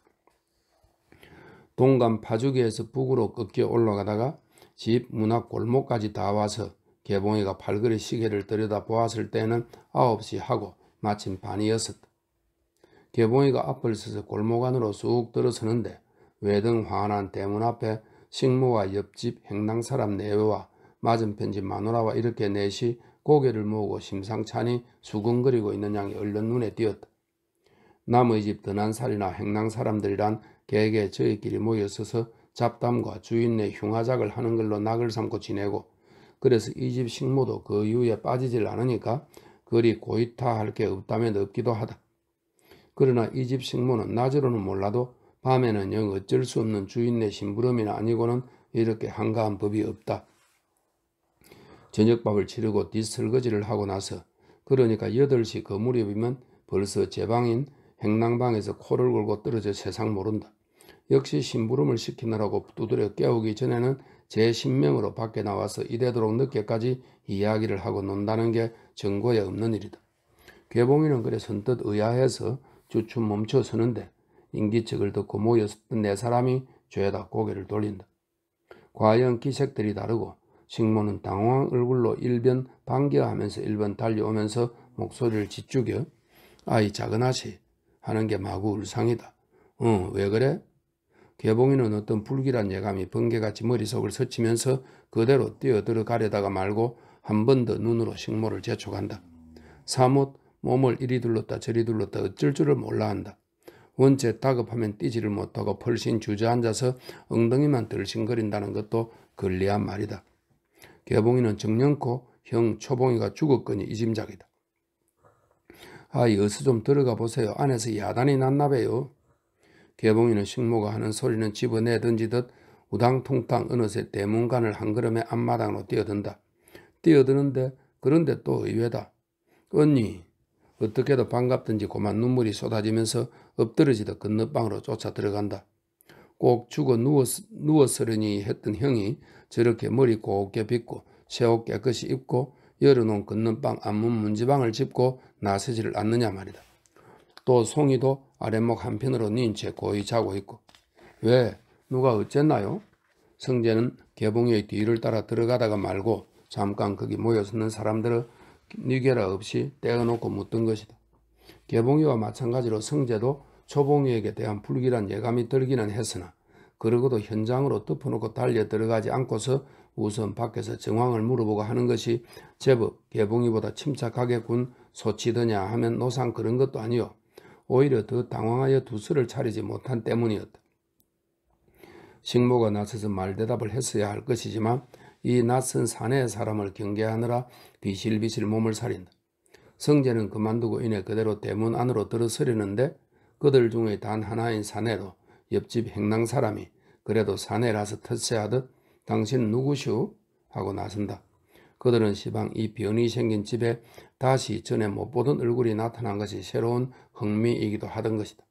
S1: 동간 파주기에서 북으로 꺾여 올라가다가 집 문 앞 골목까지 다 와서 개봉이가 팔걸이 시계를 들여다 보았을 때는 9시 하고 마침 반이었었다. 개봉이가 앞을 서서 골목 안으로 쑥 들어서는데 외등 환한 대문 앞에 식모와 옆집 행랑 사람 내외와 맞은편 집 마누라와 이렇게 넷이 고개를 모으고 심상찮이 수근거리고 있는 양이 얼른 눈에 띄었다. 남의 집 드난살이나 행랑 사람들이란 개개 저희끼리 모여서서 잡담과 주인네 흉화작을 하는 걸로 낙을 삼고 지내고, 그래서 이 집 식모도 그 이유에 빠지질 않으니까 그리 고이타할 게 없다면 없기도 하다. 그러나 이 집 식모는 낮으로는 몰라도 밤에는 영 어쩔 수 없는 주인네 심부름이나 아니고는 이렇게 한가한 법이 없다. 저녁밥을 치르고 뒷설거지를 하고 나서, 그러니까 8시 그 무렵이면 벌써 제 방인 행랑방에서 코를 골고 떨어져 세상 모른다. 역시 심부름을 시키느라고 두드려 깨우기 전에는 제 신명으로 밖에 나와서 이래도록 늦게까지 이야기를 하고 논다는 게 정고에 없는 일이다. 괴봉이는 그래 선뜻 의아해서 주춤 멈춰 서는데 인기척을 듣고 모였던 네 사람이 죄다 고개를 돌린다. 과연 기색들이 다르고 식모는 당황한 얼굴로 일변 반겨하면서 일변 달려오면서 목소리를 짓죽여 아이 작은아씨 하는 게 마구 울상이다. 왜 그래? 개봉이는 어떤 불길한 예감이 번개같이 머릿속을 스치면서 그대로 뛰어들어 가려다가 말고 한 번 더 눈으로 식모를 재촉한다. 사뭇 몸을 이리 둘렀다 저리 둘렀다 어쩔 줄을 몰라 한다. 원체 다급하면 뛰지를 못하고 펄신 주저앉아서 엉덩이만 들신거린다는 것도 걸리한 말이다. 개봉이는 정년코 형 초봉이가 죽었거니 이 짐작이다. 아이 어서 좀 들어가 보세요. 안에서 야단이 났나봐요. 개봉이는 식모가 하는 소리는 집어내 던지듯 우당통당 어느새 대문간을 한 걸음에 앞마당으로 뛰어든다. 뛰어드는데 그런데 또 의외다. 언니 어떻게도 반갑든지 고만 눈물이 쏟아지면서 엎드러지듯 건너방으로 쫓아 들어간다. 꼭 죽어 누웠으려니 했던 형이 저렇게 머리 곱게 빗고 새 옷 깨끗이 입고 열어놓은 건너방 앞문 문지방을 짚고 나서지를 않느냐 말이다. 또 송이도 아랫목 한편으로 닌 채 고이 자고 있고. 왜? 누가 어쨌나요? 성재는 개봉이의 뒤를 따라 들어가다가 말고 잠깐 거기 모여서는 사람들을 니게라 없이 떼어놓고 묻던 것이다. 개봉이와 마찬가지로 성재도 초봉이에게 대한 불길한 예감이 들기는 했으나 그러고도 현장으로 덮어놓고 달려 들어가지 않고서 우선 밖에서 정황을 물어보고 하는 것이 제법 개봉이보다 침착하게 군 소치더냐 하면 노상 그런 것도 아니요. 오히려 더 당황하여 두서를 차리지 못한 때문이었다. 식모가 나서서 말대답을 했어야 할 것이지만 이 낯선 사내의 사람을 경계하느라 비실비실 몸을 사린다. 성재는 그만두고 이내 그대로 대문 안으로 들어서려는데 그들 중에 단 하나인 사내로 옆집 행랑 사람이 그래도 사내라서 텃세하듯 당신 누구시오? 하고 나선다. 그들은 시방 이 변이 생긴 집에 다시 전에 못 보던 얼굴이 나타난 것이 새로운 흥미이기도 하던 것이다.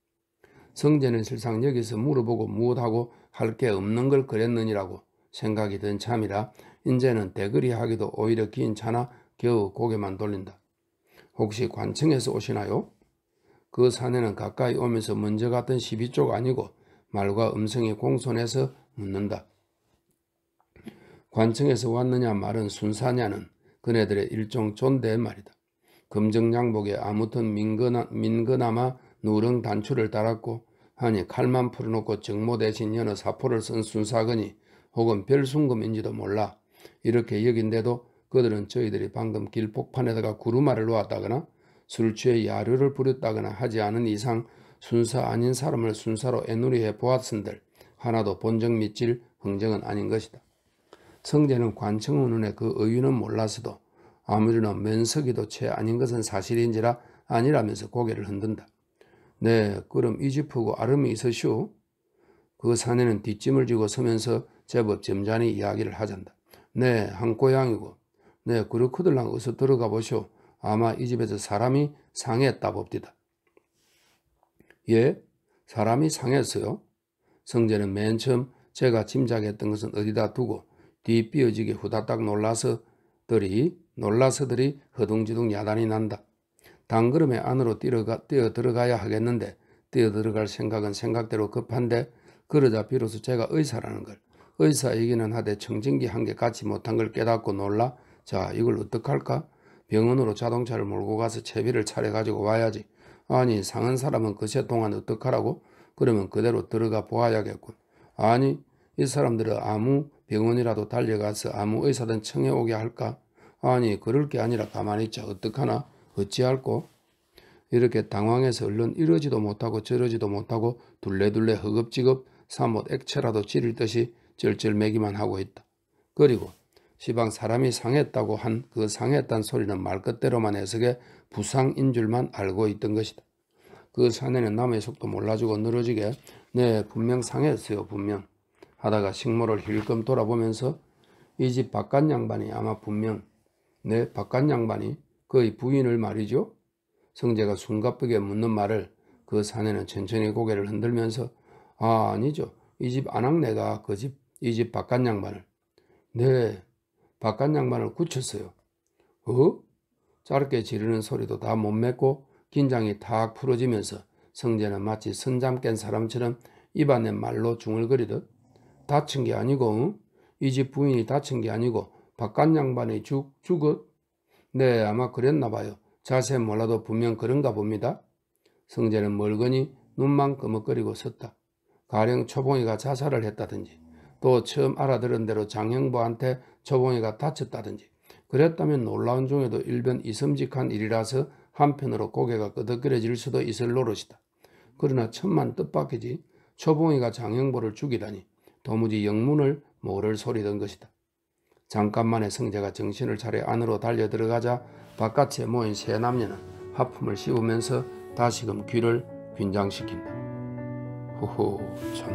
S1: 성재는 실상 여기서 물어보고 무엇하고 할 게 없는 걸 그랬느니라고 생각이 든 참이라 이제는 대거리 하기도 오히려 긴 차나 겨우 고개만 돌린다. 혹시 관청에서 오시나요? 그 사내는 가까이 오면서 먼저 갔던 12쪽 아니고 말과 음성이 공손해서 묻는다. 관청에서 왔느냐 말은 순사냐는 그네들의 일종 존대의 말이다. 금정양복에 아무튼 민거나마 누렁 단추를 달았고 하니 칼만 풀어놓고 정모 대신 여느 사포를 쓴 순사거니 혹은 별순금인지도 몰라. 이렇게 여긴데도 그들은 저희들이 방금 길폭판에다가 구루마를 놓았다거나 술 취해 야류를 부렸다거나 하지 않은 이상 순사 아닌 사람을 순사로 애누리해 보았은들 하나도 본적 믿질 흥정은 아닌 것이다. 성재는 관청운운의 그 의유는 몰라서도 아무리나 면석이도 채 아닌 것은 사실인지라 아니라면서 고개를 흔든다. 네, 그럼 이 집하고 아름이 있으시오? 그 사내는 뒷짐을 지고 서면서 제법 점잖이 이야기를 하잔다. 네, 한 고양이고. 네, 그렇거들랑 어서 들어가 보시오. 아마 이 집에서 사람이 상했다 봅디다. 예? 사람이 상했어요? 성재는 맨 처음 제가 짐작했던 것은 어디다 두고 뒷비어지게 후다닥 놀라서들이 허둥지둥 야단이 난다. 단걸음에 안으로 뛰어 들어가야 하겠는데 뛰어 들어갈 생각은 생각대로 급한데 그러자 비로소 제가 의사라는 걸, 의사이기는 하되 청진기 한 개 갖지 못한 걸 깨닫고 놀라 자, 이걸 어떡할까? 병원으로 자동차를 몰고 가서 채비를 차려가지고 와야지. 아니, 상한 사람은 그새 동안 어떡하라고? 그러면 그대로 들어가 보아야겠군. 아니, 이 사람들은 아무 병원이라도 달려가서 아무 의사든 청해오게 할까? 아니, 그럴 게 아니라 가만히 있자. 어떡하나? 어찌할꼬? 이렇게 당황해서 얼른 이러지도 못하고 저러지도 못하고 둘레둘레 허겁지겁 사못 액체라도 지릴 듯이 쩔쩔매기만 하고 있다. 그리고 시방 사람이 상했다고 한 그 상했다는 소리는 말끝대로만 해석해 부상인 줄만 알고 있던 것이다. 그 사내는 남의 속도 몰라주고 늘어지게 네, 분명 상했어요. 분명. 하다가 식모를 힐끔 돌아보면서 이 집 바깥 양반이 아마 분명 네, 바깥 양반이 그의 부인을 말이죠. 성재가 숨가쁘게 묻는 말을 그 사내는 천천히 고개를 흔들면서 아, 아니죠. 이 집 아낙네가 그 집, 이 집 바깥 양반을 네, 바깥 양반을 굳혔어요. 어? 짧게 지르는 소리도 다 못 맺고 긴장이 탁 풀어지면서 성재는 마치 선잠 깬 사람처럼 입안에 말로 중얼거리듯 다친 게 아니고 이 집 부인이 다친 게 아니고 바깥 양반이 죽었? 네, 아마 그랬나 봐요. 자세히 몰라도 분명 그런가 봅니다. 성재는 멀거니 눈만 끄덕거리고 섰다. 가령 초봉이가 자살을 했다든지 또 처음 알아들은 대로 장형부한테 초봉이가 다쳤다든지 그랬다면 놀라운 중에도 일변 이섬직한 일이라서 한편으로 고개가 끄덕거려질 수도 있을 노릇이다. 그러나 천만 뜻밖이지 초봉이가 장형부를 죽이다니 도무지 영문을 모를 소리던 것이다. 잠깐만에 성재가 정신을 차려 안으로 달려 들어가자 바깥에 모인 세 남녀는 하품을 씹으면서 다시금 귀를 긴장시킨다. 호호 참